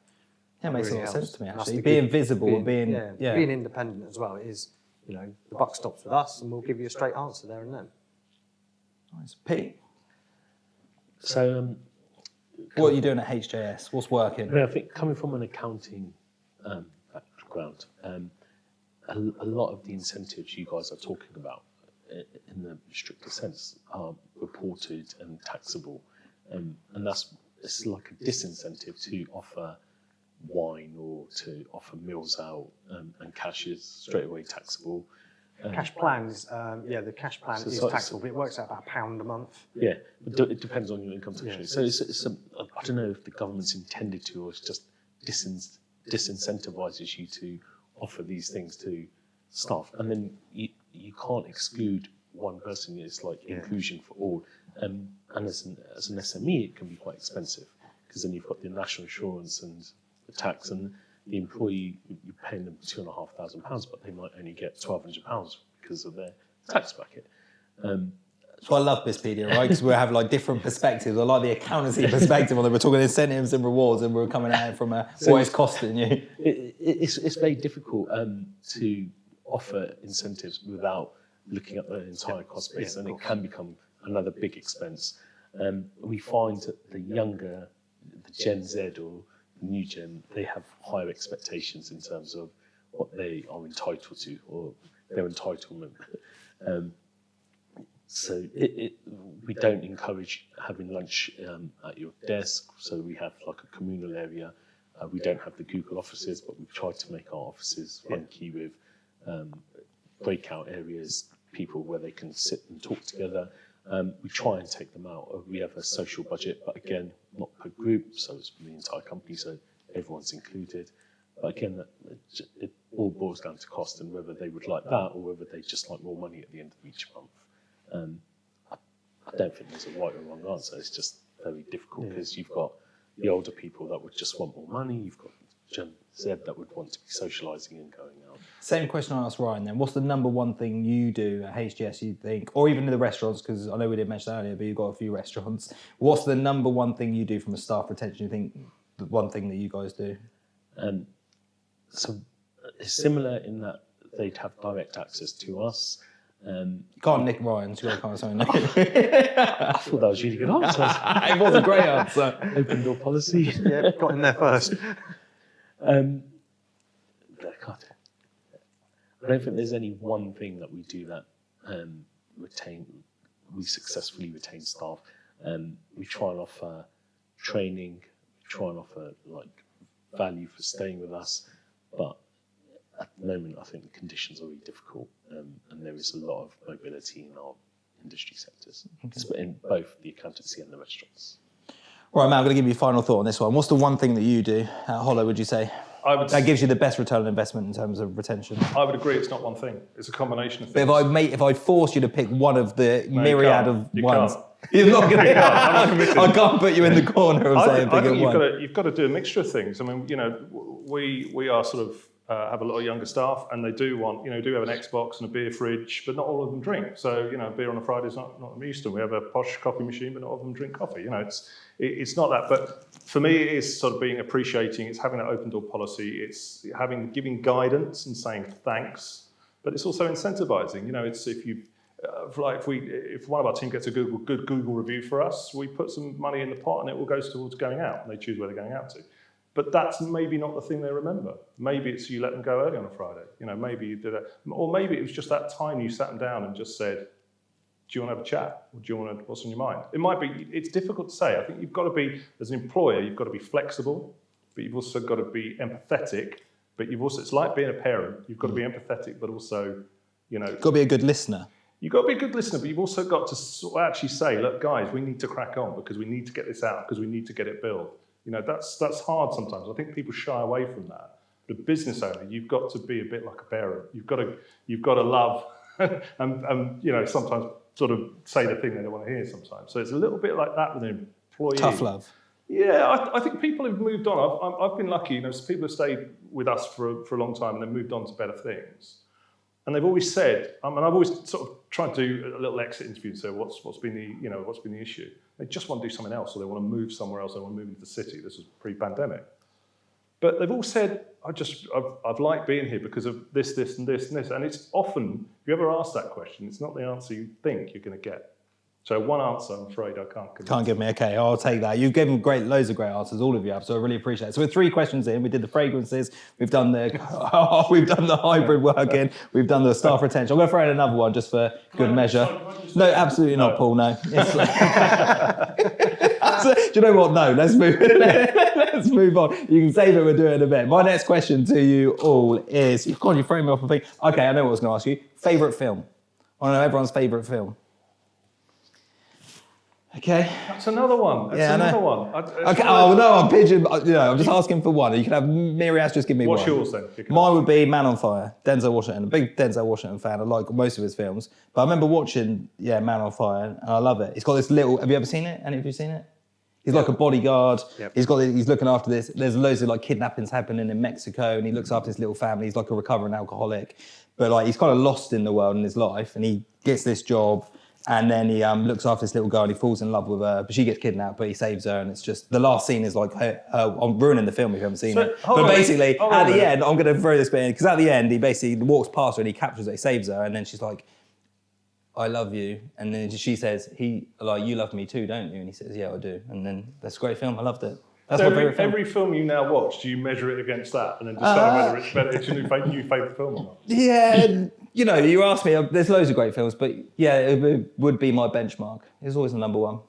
Yeah, it makes really a lot of helps. sense to me, And that's actually. the good- Being visible and being... being independent as well. It is, the buck stops with us and we'll give you a straight answer there and then. Nice. Pete, So, what are you doing at HJS? What's working? I think coming from an accounting background, a lot of the incentives you guys are talking about, in the stricter sense, are reported and taxable, and it's like a disincentive to offer wine or to offer meals out, and cash is straight away taxable. Cash plan is, the cash plan So is it's- taxable, but it works out about £1 a month. Yeah, it depends on your income tax rate. So I don't know if the government's intended to, or it's just disincentivizes you to offer these things to staff, and then you can't exclude one person. It's like inclusion for all, and as an SME, it can be quite expensive because then you've got the national insurance and the tax, and the employee, you're paying them £2,500, but they might only get £1,200 because of their tax bracket. So I love Bispedia, right? Because we have like different perspectives. I like the accountancy perspective on it. We're talking incentives and rewards, and we're coming at it from what it's costing you. It's very difficult to offer incentives without looking at the entire cost base, and it can become another big expense. We find that the younger, the Gen Z or the new gen, they have higher expectations in terms of what they are entitled to or their entitlement. So we don't encourage having lunch at your desk. So we have like a communal area. We don't have the Google offices, but we've tried to make our offices funky with breakout areas, people where they can sit and talk together. We try and take them out. We have a social budget, but again, not per group, so it's for the entire company, so everyone's included. But again, it all boils down to cost and whether they would like that or whether they just like more money at the end of each month. I don't think there's a right or wrong answer. It's just very difficult because you've got the older people that would just want more money. You've got Gen Z that would want to be socialising and going out. Same question I asked Ryan then. What's the number one thing you do at HGS you think, or even in the restaurants, because I know we didn't mention that earlier, but you've got a few restaurants. What's the number one thing you do from a staff retention, you think, the one thing that you guys do? So it's similar in that they'd have direct access to us. You can't nick Ryan's, you've got to come with something new. I thought that was a really good answer. It was a great answer. Open door policy. Yeah, got in there first. I don't think there's any one thing that we do that we successfully retain staff. We try and offer training, we try and offer like value for staying with us, but at the moment I think the conditions are really difficult, and there is a lot of mobility in our industry sectors, in both the accountancy and the restaurants. Right, Matt, I'm going to give you a final thought on this one. What's the one thing that you do at Hollow, would you say, that gives you the best return on investment in terms of retention? I would agree it's not one thing. It's a combination of But things. if I force you to pick one of the myriad of You ones, can't. you're not going to. I'm not committed. I can't put you in the corner of saying I pick think one. you've got to do a mixture of things. I mean, we are sort of have a lot of younger staff, and they do want, do have an Xbox and a beer fridge, but not all of them drink. So, beer on a Friday is not used to. We have a posh coffee machine, but not all of them drink coffee. It's not that. But for me, it is sort of being appreciating. It's having that open door policy. It's giving guidance and saying thanks, but it's also incentivizing. It's if one of our team gets a good Google review for us, we put some money in the pot and it all goes towards going out, and they choose where they're going out to. But that's maybe not the thing they remember. Maybe it's you let them go early on a Friday. Maybe you did it, or maybe it was just that time you sat them down and just said, you want to have a chat? Or do you want to, what's on your mind? It might be, it's difficult to say. I think you've got to be, as an employer, you've got to be flexible, but you've also got to be empathetic. But you've also, it's like being a parent. You've got to be empathetic, but also, you know. Got to be a good listener. You've got to be a good listener, but you've also got to sort of actually say, look, guys, we need to crack on because we need to get this out, because we need to get it built. You know, that's hard sometimes. I think people shy away from that. But a business owner, you've got to be a bit like a parent. You've got to love and you know, sometimes sort of say the thing they don't want to hear sometimes. So it's a little bit like that with an employee. Tough love. Yeah, I think people have moved on. I've been lucky, you know, so people have stayed with us for a long time and then moved on to better things. And they've always said, and I've always sort of tried to do a little exit interview to say what's been the issue. They just want to do something else, or they want to move somewhere else. They want to move into the city. This was pre-pandemic, but they've all said, I've liked being here because of this, and this, and this. And it's often, if you ever ask that question, it's not the answer you think you're going to get. So one answer, I'm afraid I can't give. Can't give me, okay, I'll take that. You've given loads of great answers, all of you have, so I really appreciate it. So we're 3 questions in, we did the fragrances, we've done the hybrid working, we've done the staff retention. I'm going to throw in another one just for good measure. No, absolutely not, Paul, no. So, do you know what? No, let's move on. You can save it, we'll do it in a bit. My next question to you all is, God, you're throwing me off a thing. Okay, I know what I was going to ask you. Favourite film? I want to know everyone's favourite film. Okay. That's another one. Another one. Okay. Oh no, I'm pigeon. You know, I'm just asking for one. You can have Mirias. Just give me one. What's yours then? Mine would be Man on Fire. Denzel Washington. A big Denzel Washington fan. I like most of his films, but I remember watching Man on Fire, and I love it. He's got this little. Have you ever seen it? Any of you seen it? He's like a bodyguard. Yep. He's looking after this. There's loads of like kidnappings happening in Mexico, and he looks after his little family. He's like a recovering alcoholic, but like he's kind of lost in the world in his life, and he gets this job. And then he looks after this little girl and he falls in love with her, but she gets kidnapped, but he saves her. And it's just, the last scene is like, I'm ruining the film if you haven't seen it. But basically, at the end, I'm going to throw this bit in, because at the end, he basically walks past her and he captures her, he saves her. And then she's like, I love you. And then she says, you love me too, don't you? And he says, yeah, I do. And then that's a great film. I loved it. That's my favourite film. Every film you now watch, do you measure it against that and then decide whether it's better, it's your new favourite film or not? Yeah, you know, you asked me, there's loads of great films, but yeah, it would be my benchmark. It's always the number one,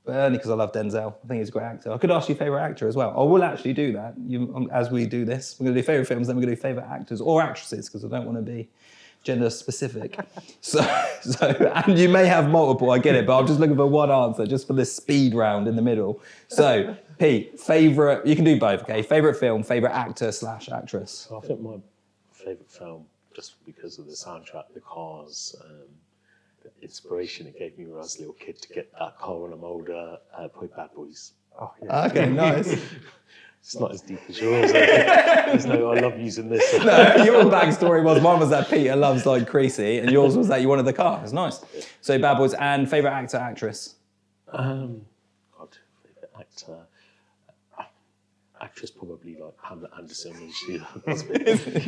but only because I love Denzel. I think he's a great actor. I could ask you favourite actor as well. I will actually do that as we do this. We're going to do favourite films, then we're going to do favourite actors or actresses, because I don't want to be gender specific. So, and you may have multiple, I get it, but I'm just looking for one answer, just for this speed round in the middle. So, Pete, favourite, you can do both, okay? Favourite film, favourite actor / actress. I think my favourite film, just because of the soundtrack, the cars, the inspiration it gave me when I was a little kid to get that car when I'm older, probably Bad Boys. Oh, yeah. Okay, nice. It's not as deep as yours. There's no, I love using this. No, your backstory was, mine was that Peter loves like Creasy, and yours was that you wanted the car. It's nice. So Bad Boys, and favourite actor, actress? Favourite actor, actress probably like Pamela Anderson when she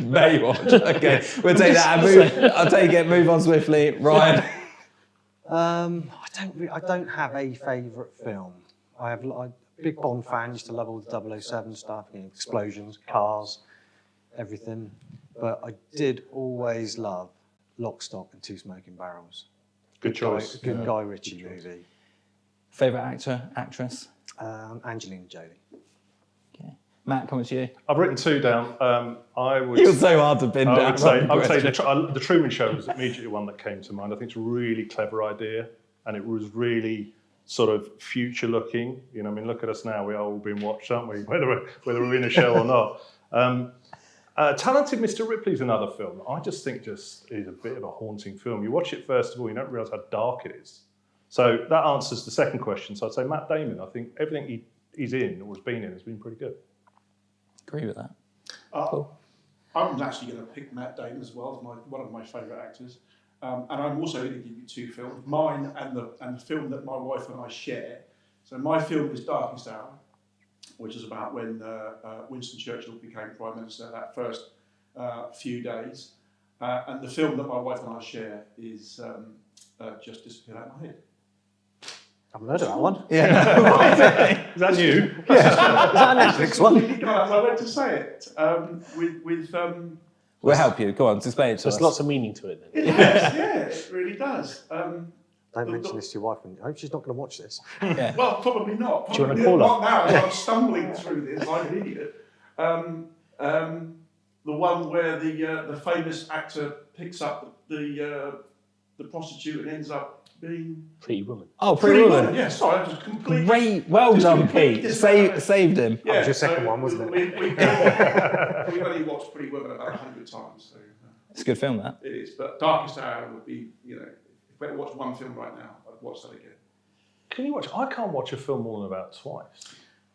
Baywatch. Okay, we'll take that and move. I'll take it. Move on swiftly. Ryan. I don't have a favourite film. I'm a big Bond fan. Used to love all the 007 stuff, you know, explosions, cars, everything. But I did always love Lock, Stock and Two Smoking Barrels. Good choice. Good Guy Ritchie movie. Favourite actor, actress? Angelina Jolie. Okay. Matt, coming to you. I've written 2 down. You're so hard to pin down. I would say the Truman Show was immediately one that came to mind. I think it's a really clever idea, and it was really sort of future looking. You know, I mean, look at us now. We're all being watched, aren't we? Whether we're in a show or not. Talented Mr. Ripley's another film that I just think is a bit of a haunting film. You watch it first of all, you don't realise how dark it is. So that answers the second question. So I'd say Matt Damon. I think everything he's in or has been in has been pretty good. Agree with that. Cool. I'm actually going to pick Matt Damon as well as one of my favourite actors. And I'm also going to give you 2 films, mine and the film that my wife and I share. So my film is Darkest Hour, which is about when Winston Churchill became Prime Minister, that first few days. And the film that my wife and I share is Just Disappeared Out of My Head. I haven't heard of that one. Yeah. Is that new? Yeah. Is that a Netflix one? I went to say it with We'll help you. Go on, explain it to us. There's lots of meaning to it then. Yes, yeah, it really does. Don't mention this to your wife. I hope she's not going to watch this. Yeah. Well, probably not. Do you wanna Probably call her? not now, as I'm stumbling through this like an idiot. The one where the famous actor picks up the prostitute and ends up being Pretty Woman. Oh, Pretty Woman. Yeah, sorry, I just completely. Great, well just done, completely Pete. dismembered. Saved him. That was your second one, wasn't it? We've only watched Pretty Woman about 100 times, so It's a good film, that. it is. But Darkest Hour would be, if I watch one film right now, I'd watch that again. Can you watch? I can't watch a film more than about twice.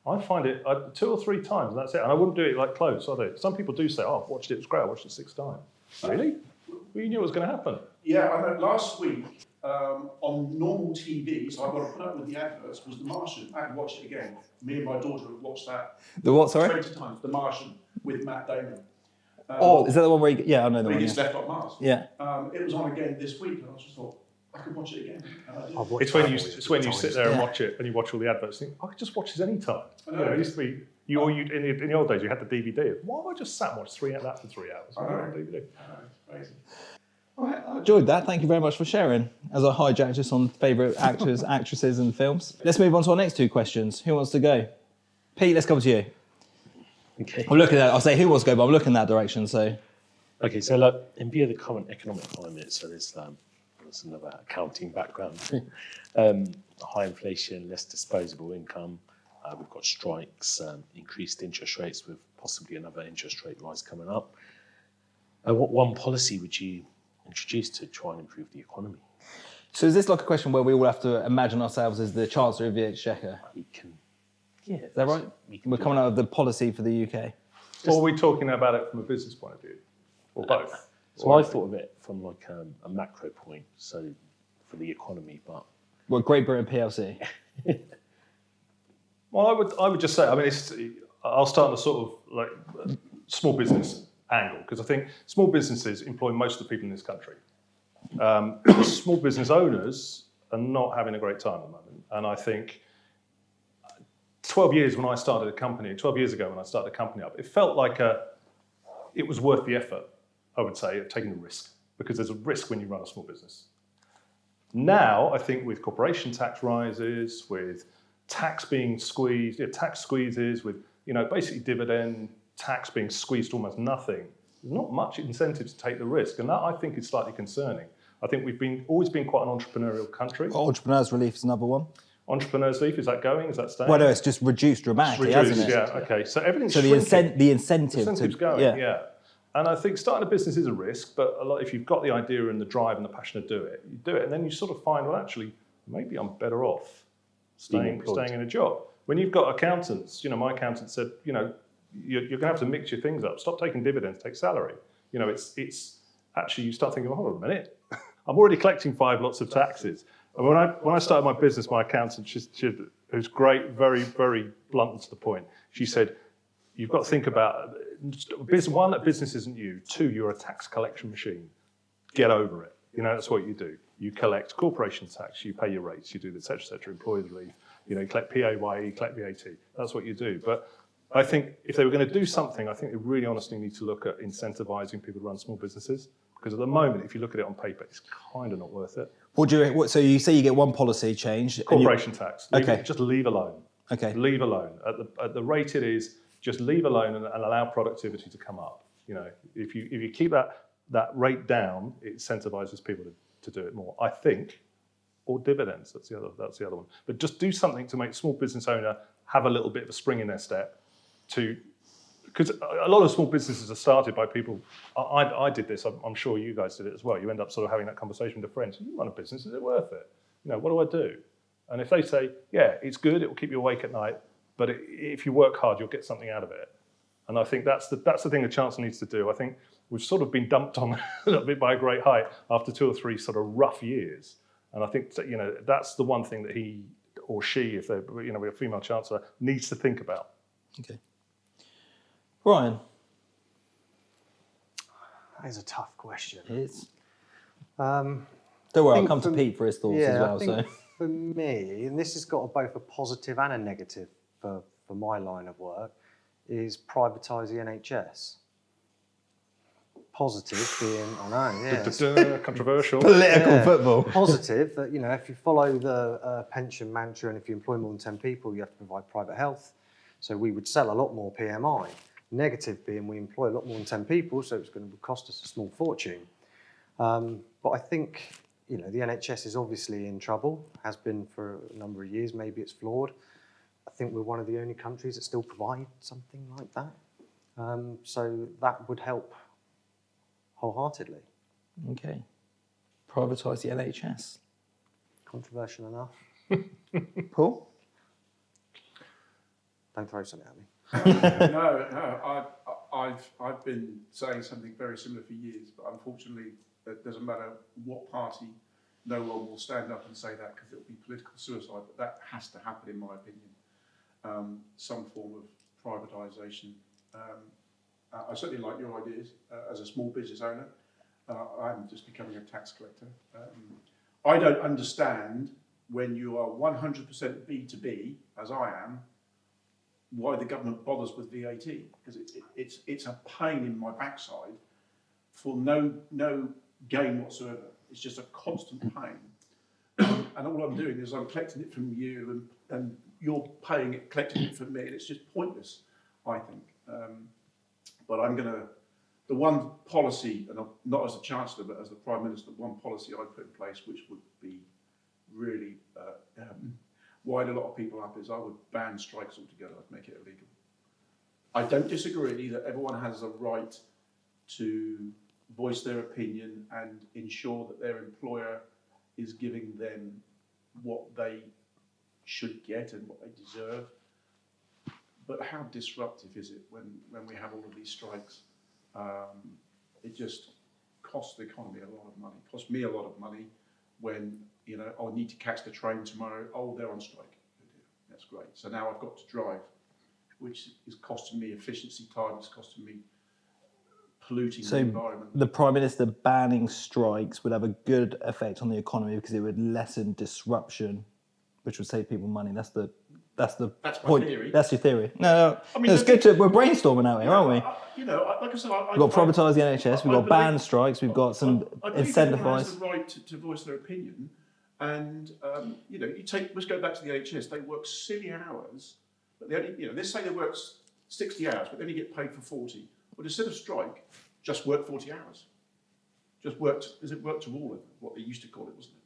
I find it 2 or 3 times, and that's it. And I wouldn't do it like close, are they? Some people do say, "Oh, I've watched it. It was great. I watched it 6 times." Really? Well, you knew it was going to happen. Yeah, I know. Last week on normal TV, so I've got to put up with the adverts, was The Martian. I had to watch it again. Me and my daughter have watched that The what, sorry? 20 times. The Martian with Matt Damon. Is that the one where he, yeah, I know the where one. he gets Yeah. left on Mars. Yeah. It was on again this week, and I just thought I could watch it again. And I did. I've watched It's when that you always it's when you times. sit there and Yeah. watch it, and you watch all the adverts. And think, I could just watch this any time. I know. It used to be in the old days you had the DVD. Why would I just sat and watch that for 3 hours? I know. On DVD. It's crazy. Right, I enjoyed that. Thank you very much for sharing. As I hijacked just on favourite actors, actresses, and films. Let's move on to our next 2 questions. Who wants to go? Pete, let's come to you. Okay. I'm looking at. I'll say who wants to go, but I'm looking in that direction. So Okay, so look, in view of the current economic climate, so there's another accounting background. High inflation, less disposable income. We've got strikes, increased interest rates with possibly another interest rate rise coming up. What one policy would you introduce to try and improve the economy? So is this like a question where we all have to imagine ourselves as the Chancellor of the Exchequer? We can, yeah. Is that right? We can We're do coming that. out of the policy for the UK. Or are we talking about it from a business point of view? Or both? So I thought of it from like a macro point, so for the economy, but Well, Great Britain PLC. Well, I would just say, I mean, I'll start on the sort of like small business angle, because I think small businesses employ most of the people in this country. Small business owners are not having a great time at the moment. And I think 12 years ago when I started a company up, it felt like it was worth the effort, I would say, of taking the risk, because there's a risk when you run a small business. Now, I think with corporation tax rises, with tax being squeezed, tax squeezes, with basically dividend tax being squeezed to almost nothing, there's not much incentive to take the risk, and that I think is slightly concerning. I think we've always been quite an entrepreneurial country. Entrepreneurs Relief is another one. Entrepreneurs Relief, is that going? Is that staying? Well, no, it's just reduced dramatically, hasn't it? Yeah, okay. So everything's So the shrinking. incentive's going, yeah. yeah. And I think starting a business is a risk, but if you've got the idea and the drive and the passion to do it, you do it, and then you sort of find, well, actually, maybe I'm better off staying in a job. When you've got accountants, my accountant said, you're going to have to mix your things up. Stop taking dividends, take salary. It's actually, you start thinking, hold on a minute, I'm already collecting 5 lots of taxes. And when I started my business, my accountant, who's great, very, very blunt and to the point, she said, you've got to think about, 1, that business isn't you. 2, you're a tax collection machine. Get over it. That's what you do. You collect corporation tax, you pay your rates, you do the et cetera, employers relief, you collect PAYE, you collect VAT. That's what you do. But I think if they were going to do something, I think they really honestly need to look at incentivizing people to run small businesses. Because at the moment, if you look at it on paper, it's kind of not worth it. So you say you get one policy change. Corporation tax. Okay. Just leave alone. Okay. Leave alone. At the rate it is, just leave alone and allow productivity to come up. If you keep that rate down, it incentivizes people to do it more, I think. Or dividends, that's the other one. But just do something to make small business owner have a little bit of a spring in their step, because a lot of small businesses are started by people. I did this. I'm sure you guys did it as well. You end up sort of having that conversation with a friend. You run a business, is it worth it? What do I do? And if they say, yeah, it's good, it will keep you awake at night, but if you work hard, you'll get something out of it. And I think that's the thing the Chancellor needs to do. I think we've sort of been dumped on a little bit by a great height after 2 or 3 sort of rough years. And I think that's the one thing that he or she, if they're a female Chancellor, needs to think about. Okay. Ryan. That is a tough question. It is. Um, Don't worry, I'll think come to for- Pete for his thoughts yeah, as well. I think for me, and this has got both a positive and a negative for my line of work, is privatise the NHS. Positive being, I know, yeah. Controversial. Political football. Positive that, you know, if you follow the pension mantra and if you employ more than 10 people, you have to provide private health. So we would sell a lot more PMI. Negative being we employ a lot more than 10 people, so it's going to cost us a small fortune. But I think, you know, the NHS is obviously in trouble, has been for a number of years. Maybe it's flawed. I think we're one of the only countries that still provide something like that. So that would help wholeheartedly. Okay. Privatise the NHS. Controversial enough. Paul? Don't throw something at me. No, I've been saying something very similar for years, but unfortunately, it doesn't matter what party, no one will stand up and say that because it will be political suicide. But that has to happen, in my opinion. Some form of privatisation. I certainly like your ideas as a small business owner. I'm just becoming a tax collector. I don't understand when you are 100% B2B, as I am, why the government bothers with VAT, because it's a pain in my backside for no gain whatsoever. It's just a constant pain. And all I'm doing is I'm collecting it from you and you're paying it, collecting it from me, and it's just pointless, I think. But the one policy, and not as a Chancellor, but as the Prime Minister, one policy I'd put in place, which would be really wind a lot of people up, is I would ban strikes altogether. I'd make it illegal. I don't disagree that everyone has a right to voice their opinion and ensure that their employer is giving them what they should get and what they deserve. But how disruptive is it when we have all of these strikes? It just costs the economy a lot of money. It costs me a lot of money when, you know, I'll need to catch the train tomorrow. Oh, they're on strike. That's great. So now I've got to drive, which is costing me efficiency time. It's costing me polluting the environment. The Prime Minister banning strikes would have a good effect on the economy because it would lessen disruption, which would save people money. That's my point. Theory. That's your theory. No, I mean, it's good we're brainstorming out here, aren't we? Like I said, We've got privatise the NHS, we've got ban strikes, we've got some everyone has incentivise. the right to voice their opinion, and let's go back to the NHS. They work silly hours, but they only, they say they work 60 hours, but they only get paid for 40. But instead of strike, just work 40 hours. Just worked, because it worked to all what they used to call it, wasn't it?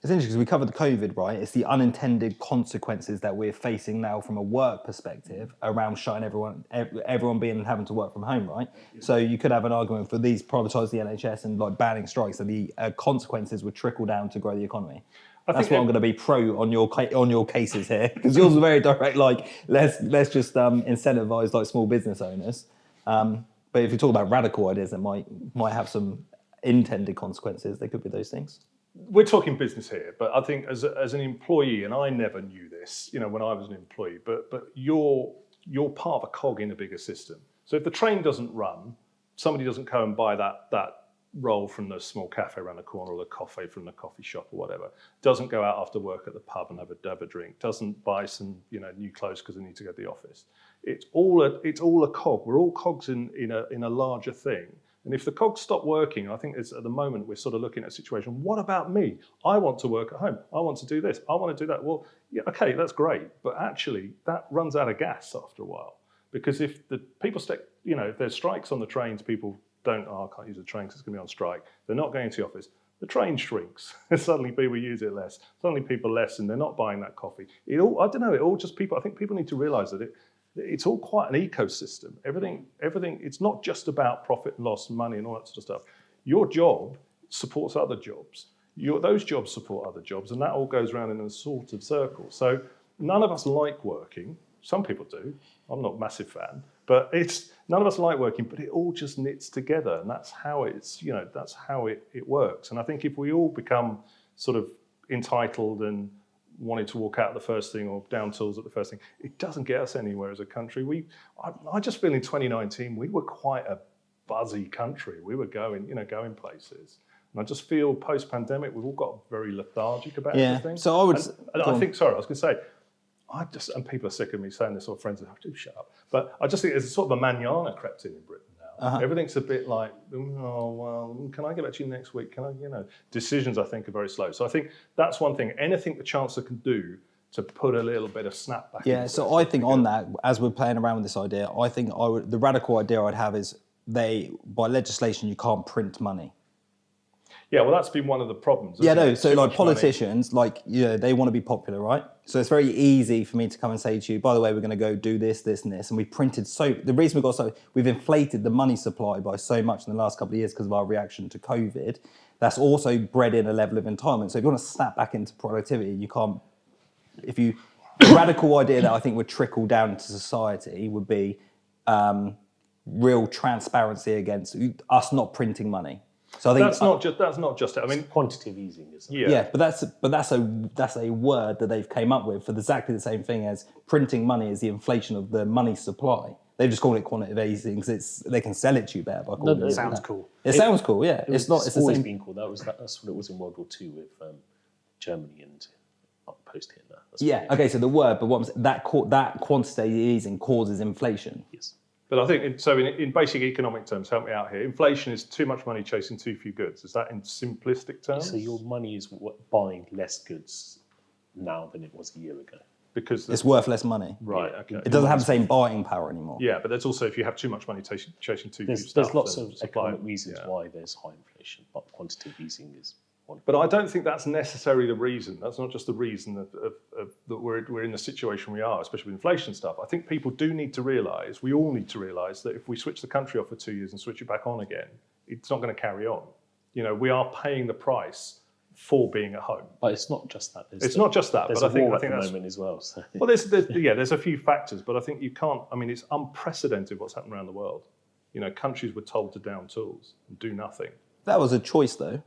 It's interesting because we covered the COVID, right? It's the unintended consequences that we're facing now from a work perspective around shutting everyone being and having to work from home, right? Yeah. So you could have an argument for these privatise the NHS and like banning strikes, and the consequences would trickle down to grow the economy. That's what I'm going to be pro on your cases here, because yours are very direct. Like let's just incentivise like small business owners. But if you talk about radical ideas that might have some intended consequences, they could be those things. We're talking business here, but I think as an employee, and I never knew this, when I was an employee, but you're part of a cog in a bigger system. So if the train doesn't run, somebody doesn't go and buy that roll from the small cafe around the corner, or the coffee from the coffee shop or whatever, doesn't go out after work at the pub and have a drink, doesn't buy some new clothes because they need to go to the office. It's all a cog. We're all cogs in a larger thing. And if the cogs stop working, I think at the moment we're sort of looking at a situation, what about me? I want to work at home. I want to do this. I want to do that. Well, yeah, okay, that's great. But actually, that runs out of gas after a while. Because if the people if there's strikes on the trains, people I can't use the train because it's going to be on strike. They're not going to the office. The train shrinks. Suddenly people use it less. Suddenly people less, and they're not buying that coffee. I think people need to realise that it's all quite an ecosystem. Everything, it's not just about profit and loss and money and all that sort of stuff. Your job supports other jobs. Those jobs support other jobs, and that all goes around in a sort of circle. So none of us like working. Some people do. I'm not a massive fan, but none of us like working, but it all just knits together, and that's how it works. And I think if we all become sort of entitled and wanting to walk out the first thing or down tools at the first thing, it doesn't get us anywhere as a country. I just feel in 2019 we were quite a buzzy country. We were going places, and I just feel post-pandemic we've all got very lethargic about everything. So I would. And people are sick of me saying this, or friends are, do shut up. But I just think there's sort of a manana crept in Britain now. Everything's a bit like, oh, well, can I get back to you next week? Can I, decisions I think are very slow. So I think that's one thing. Anything the Chancellor can do to put a little bit of snap back. Yeah, so I think on that, as we're playing around with this idea, I think the radical idea I'd have is by legislation, you can't print money. Yeah, well, that's been one of the problems. Yeah, no, so like politicians, they want to be popular, right? So it's very easy for me to come and say to you, by the way, we're going to go do this, this, and this. And the reason we've inflated the money supply by so much in the last couple of years because of our reaction to COVID. That's also bred in a level of entitlement. So if you want to snap back into productivity, you can't, the radical idea that I think would trickle down into society would be real transparency against us not printing money. So I think that's not just it. I mean, quantitative easing, isn't it? Yeah, but that's a word that they've came up with for exactly the same thing as printing money is the inflation of the money supply. They've just called it quantitative easing because they can sell it to you better by calling it. It sounds cool. It sounds cool, yeah. It's always been cool. That's what it was in World War II with Germany and post Hitler. Yeah. Okay. So the word, but that quantitative easing causes inflation. Yes. But I think, in basic economic terms, help me out here. Inflation is too much money chasing too few goods. Is that in simplistic terms? So your money is buying less goods now than it was a year ago. Because it's worth less money. Right, okay. It doesn't have the same buying power anymore. Yeah, but there's also, if you have too much money chasing too few stuff. There's lots of economic reasons why there's high inflation, but quantitative easing is one. But I don't think that's necessarily the reason. That's not just the reason that we're in the situation we are, especially with inflation stuff. I think people do need to realise, we all need to realise that if we switch the country off for 2 years and switch it back on again, it's not going to carry on. We are paying the price for being at home. But it's not just that. It's not just that. There's but a war I think at the that's, moment as well. So. Well, there's a few factors, but I think you can't. I mean, it's unprecedented what's happened around the world. Countries were told to down tools and do nothing. That was a choice, though.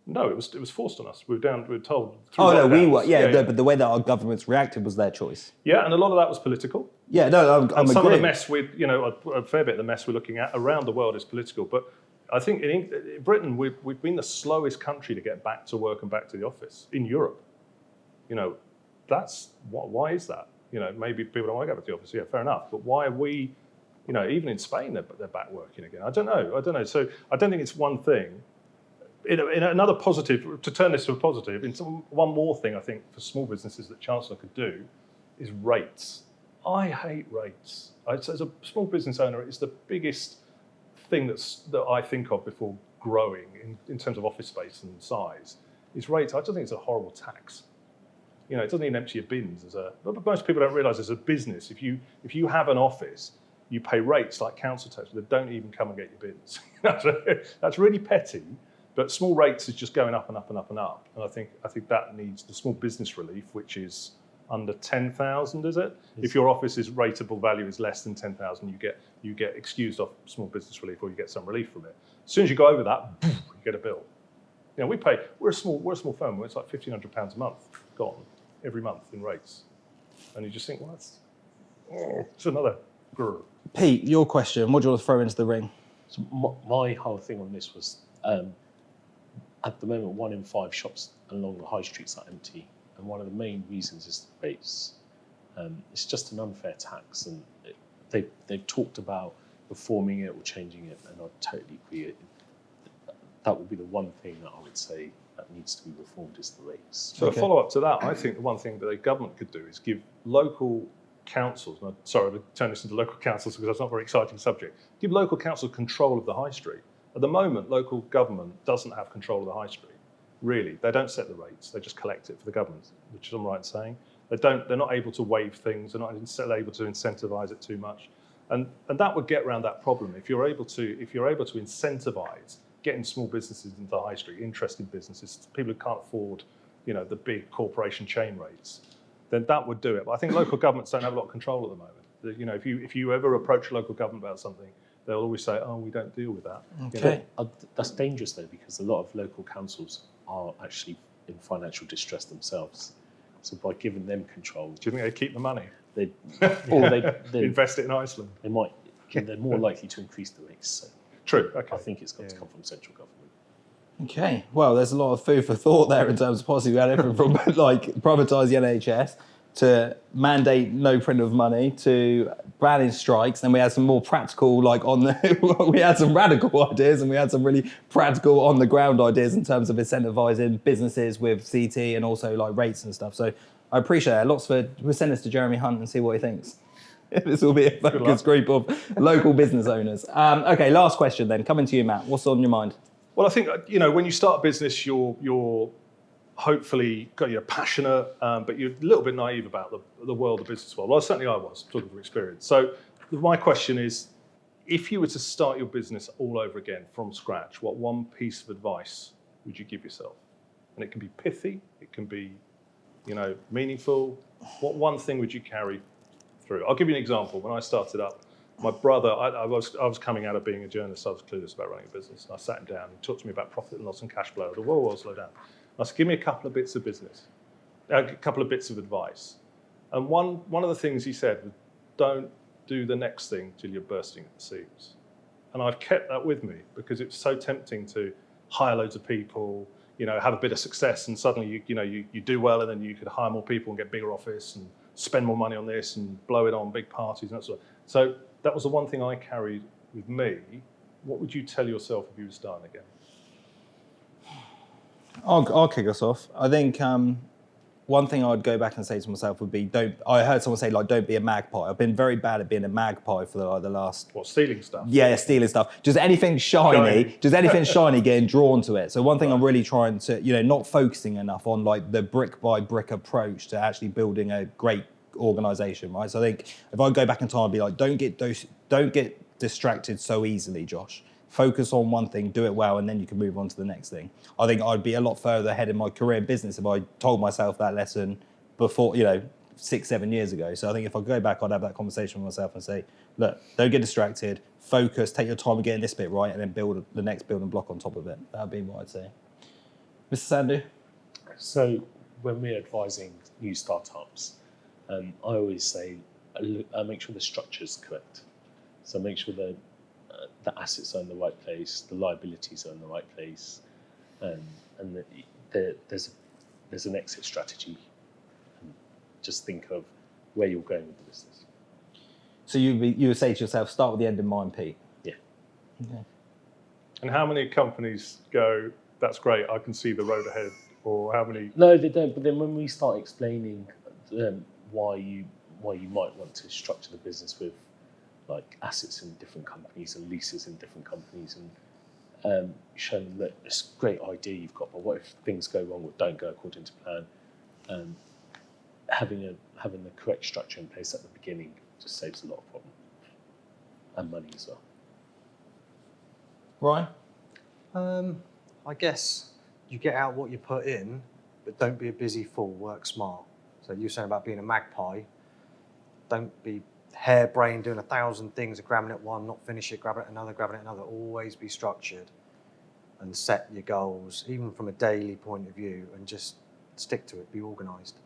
No, it was forced on us. We were told. Oh no, we were. Yeah, but the way that our governments reacted was their choice. Yeah, and a lot of that was political. Yeah, no, I'm some agreeing. of the mess a fair bit of the mess we're looking at around the world is political. But I think in Britain, we've been the slowest country to get back to work and back to the office in Europe. Why is that? Maybe people don't want to go back to the office. Yeah, fair enough. But why are we? Even in Spain, they're back working again. I don't know. So I don't think it's one thing. In another positive, to turn this to a positive, one more thing I think for small businesses that Chancellor could do is rates. I hate rates. As a small business owner, it's the biggest thing that I think of before growing in terms of office space and size is rates. I just think it's a horrible tax. It doesn't even empty your bins. But most people don't realise as a business, if you have an office, you pay rates like council tax, but they don't even come and get your bins. That's really petty. But small rates is just going up and up and up and up. And I think that needs the small business relief, which is under 10,000, is it? Yes. If your office's rateable value is less than 10,000, you get excused off small business relief, or you get some relief from it. As soon as you go over that, you get a bill. We're a small firm. It's like £1,500 a month gone every month in rates, and you just think, well, it's another. Grr. Pete, your question. What do you want to throw into the ring? So my whole thing on this was. At the moment, 1 in 5 shops along the high streets are empty, and one of the main reasons is the rates. It's just an unfair tax, and they've talked about reforming it or changing it, and I totally agree. That would be the one thing that I would say that needs to be reformed is the rates. So a follow-up to that, I think the one thing that the government could do is give local councils, and sorry, I'll turn this into local councils because that's not a very exciting subject, give local councils control of the high street. At the moment, local government doesn't have control of the high street. Really, they don't set the rates; they just collect it for the government, which is I'm right in saying. They're not able to waive things. They're not able to incentivise it too much, and that would get around that problem. If you're able to incentivise getting small businesses into the high street, interesting businesses, people who can't afford, the big corporation chain rates, then that would do it. But I think local governments don't have a lot of control at the moment. If you ever approach a local government about something, they'll always say, "Oh, we don't deal with that." Okay. That's dangerous though, because a lot of local councils are actually in financial distress themselves. So by giving them control, do you think they keep the money? They invest it in Iceland. They might. They're more likely to increase the rates. So true. Okay. I think it's got to come from central government. Okay. Well, there's a lot of food for thought there in terms of policy. We had everything from like privatise the NHS to mandate no print of money to banning strikes. Then we had some more practical, like we had some radical ideas and we had some really practical on the ground ideas in terms of incentivizing businesses with CT and also like rates and stuff. So I appreciate that. We'll send this to Jeremy Hunt and see what he thinks. This will be a focus group of local business owners. Okay, last question then. Coming to you, Matt. What's on your mind? Well, I think, when you start a business, you're hopefully you're passionate, but you're a little bit naive about the world, the business world. Well, certainly I was, talking from experience. So my question is, if you were to start your business all over again from scratch, what one piece of advice would you give yourself? And it can be pithy, it can be, meaningful. What one thing would you carry through? I'll give you an example. When I started up, my brother, I was coming out of being a journalist, I was clueless about running a business, and I sat him down and he talked to me about profit and loss and cash flow. I said, whoa, slow down. I said, give me a couple of bits of business, a couple of bits of advice. And one of the things he said was, don't do the next thing till you're bursting at the seams. And I've kept that with me because it's so tempting to hire loads of people, have a bit of success, and suddenly you do well, and then you could hire more people and get bigger office and spend more money on this and blow it on big parties and that sort of. So that was the one thing I carried with me. What would you tell yourself if you were starting again? I'll kick us off. I think one thing I'd go back and say to myself would be, I heard someone say, don't be a magpie. I've been very bad at being a magpie for the last... What, stealing stuff? Yeah, stealing stuff. Just anything shiny, getting drawn to it. So one thing I'm really trying to, not focusing enough on like the brick by brick approach to actually building a great organisation, right? So I think if I go back in time, I'd be like, don't get distracted so easily, Josh. Focus on one thing, do it well, and then you can move on to the next thing. I think I'd be a lot further ahead in my career in business if I told myself that lesson before, 6-7 years ago. So I think if I go back, I'd have that conversation with myself and say, look, don't get distracted, focus, take your time getting this bit right, and then build the next building block on top of it. That'd be what I'd say. Mr. Sandhu? So when we're advising new startups, I always say, make sure the structure's correct. So make sure the assets are in the right place, the liabilities are in the right place, and there's an exit strategy. And just think of where you're going with the business. So you would say to yourself, start with the end in mind, Pete? Yeah. Okay. And how many companies go, that's great, I can see the road ahead, or how many? No, they don't. But then when we start explaining why you might want to structure the business with like assets in different companies and leases in different companies, and showing them that it's a great idea you've got, but what if things go wrong or don't go according to plan? Having the correct structure in place at the beginning just saves a lot of problems and money as well. Ryan? I guess you get out what you put in, but don't be a busy fool, work smart. So you're saying about being a magpie, don't be harebrained doing 1,000 things, grabbing at one, not finish it, grabbing at another. Always be structured and set your goals, even from a daily point of view, and just stick to it, be organised.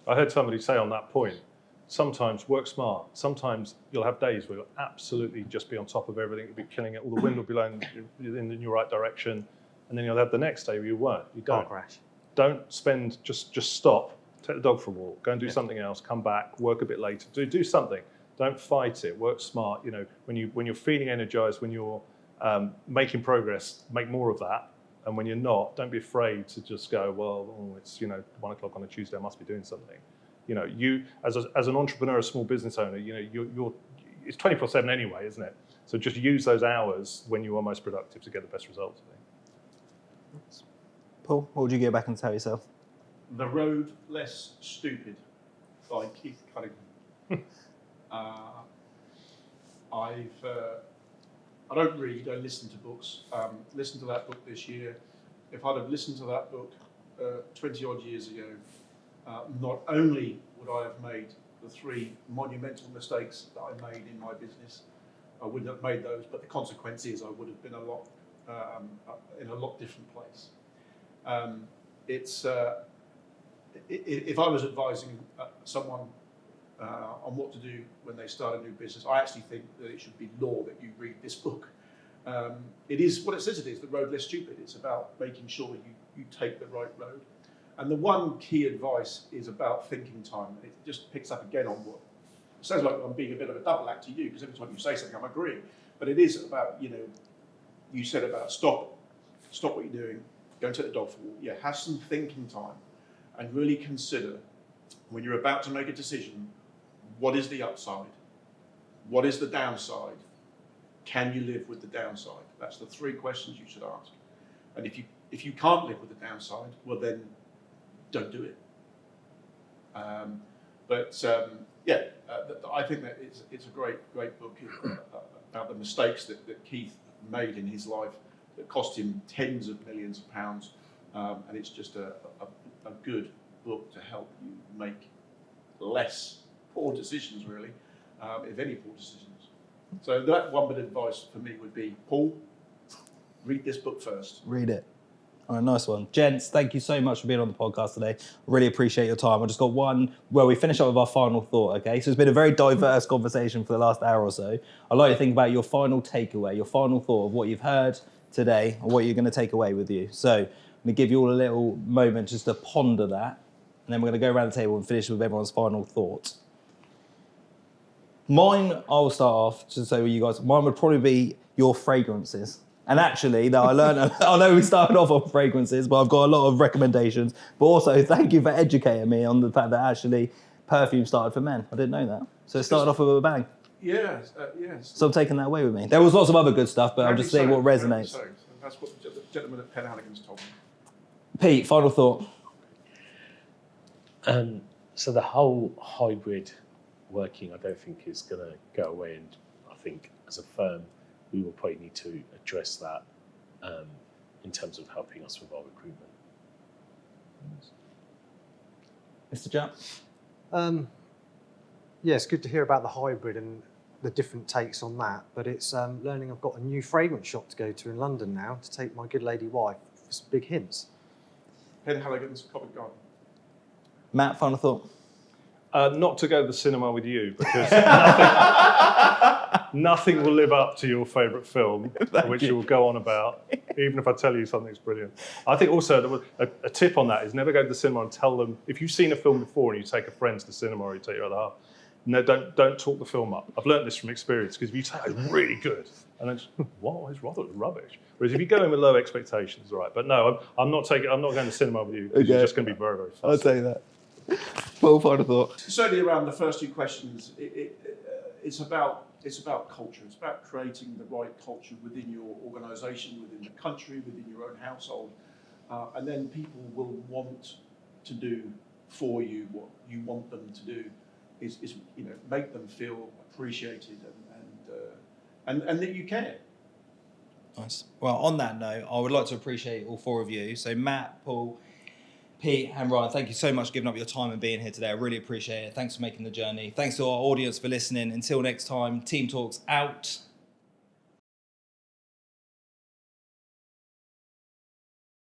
I heard somebody say on that point, sometimes work smart. Sometimes you'll have days where you'll absolutely just be on top of everything. You'll be killing it. All the wind will be blowing in your right direction. And then you'll have the next day where you won't. You don't. Car crash. Don't spend, just stop. Take the dog for a walk. Go and do something else. Come back. Work a bit later. Do something. Don't fight it. Work smart. When you're feeling energized, when you're making progress, make more of that. And when you're not, don't be afraid to just go, well, it's 1 o'clock on a Tuesday. I must be doing something. You as an entrepreneur, a small business owner, you're it's 24/7 anyway, isn't it? So just use those hours when you are most productive to get the best results. I think. Paul, what would you go back and tell yourself? The Road Less Stupid by Keith Cunningham. I don't read, I listen to books. Listened to that book this year. If I'd have listened to that book 20 odd years ago, not only would I have made the 3 monumental mistakes that I made in my business, I wouldn't have made those, but the consequence is I would have been in a lot different place. If I was advising someone on what to do when they start a new business, I actually think that it should be law that you read this book. It is what it says it is, the road less stupid. It's about making sure you take the right road. And the one key advice is about thinking time. It just picks up again on what it sounds like I'm being a bit of a double act to you, because every time you say something, I'm agreeing. But it is about, you said about stop what you're doing, go and take the dog for a walk. Yeah, have some thinking time and really consider when you're about to make a decision, what is the upside? What is the downside? Can you live with the downside? That's the 3 questions you should ask. And if you can't live with the downside, well then don't do it. I think that it's a great book about the mistakes that Keith made in his life that cost him tens of millions of pounds, and it's just a good book to help you make less poor decisions, really, if any poor decisions. So that one bit of advice for me would be, Paul, read this book first. Read it. All right, nice one. Gents, thank you so much for being on the podcast today. Really appreciate your time. I just got one where we finish up with our final thought, okay? So it's been a very diverse conversation for the last hour or so. I'd like to think about your final takeaway, your final thought of what you've heard today and what you're going to take away with you. So I'm going to give you all a little moment just to ponder that, and then we're going to go around the table and finish with everyone's final thought. Mine, I'll start off, just so you guys, mine would probably be your fragrances. And actually, that I learned, I know we started off on fragrances, but I've got a lot of recommendations. But also, thank you for educating me on the fact that actually perfume started for men. I didn't know that. So it started off with a bang. Yes. So I'm taking that away with me. There was lots of other good stuff, but I'm just saying what resonates. So. That's what the gentleman at Penhaligon's told me. Pete, final thought. So the whole hybrid working, I don't think is going to go away, and I think as a firm, we will probably need to address that in terms of helping us with our recruitment. Mr. Jupp? Yeah, it's good to hear about the hybrid and the different takes on that, but it's learning I've got a new fragrance shop to go to in London now to take my good lady wife for some big hints. Penhaligon's Covent Garden. Matt, final thought? Not to go to the cinema with you, because nothing will live up to your favourite film, which you will go on about, even if I tell you something's brilliant. I think also a tip on that is never go to the cinema and tell them, if you've seen a film before and you take a friend to the cinema or you take your other half, no, don't talk the film up. I've learned this from experience, because if you say it's really good, and then just, what? It's rather rubbish. Whereas if you go in with low expectations, all right. But no, I'm not going to the cinema with you. Okay. It's just going to be very, very fun. I'll say that. Well, final thought. Certainly around the first 2 questions, it's about culture. It's about creating the right culture within your organisation, within the country, within your own household, and then people will want to do for you what you want them to do. Is make them feel appreciated and that you care. Nice. Well, on that note, I would like to appreciate all 4 of you. So Matt, Paul, Pete and Ryan, thank you so much for giving up your time and being here today. I really appreciate it. Thanks for making the journey. Thanks to our audience for listening. Until next time, Team Talks out.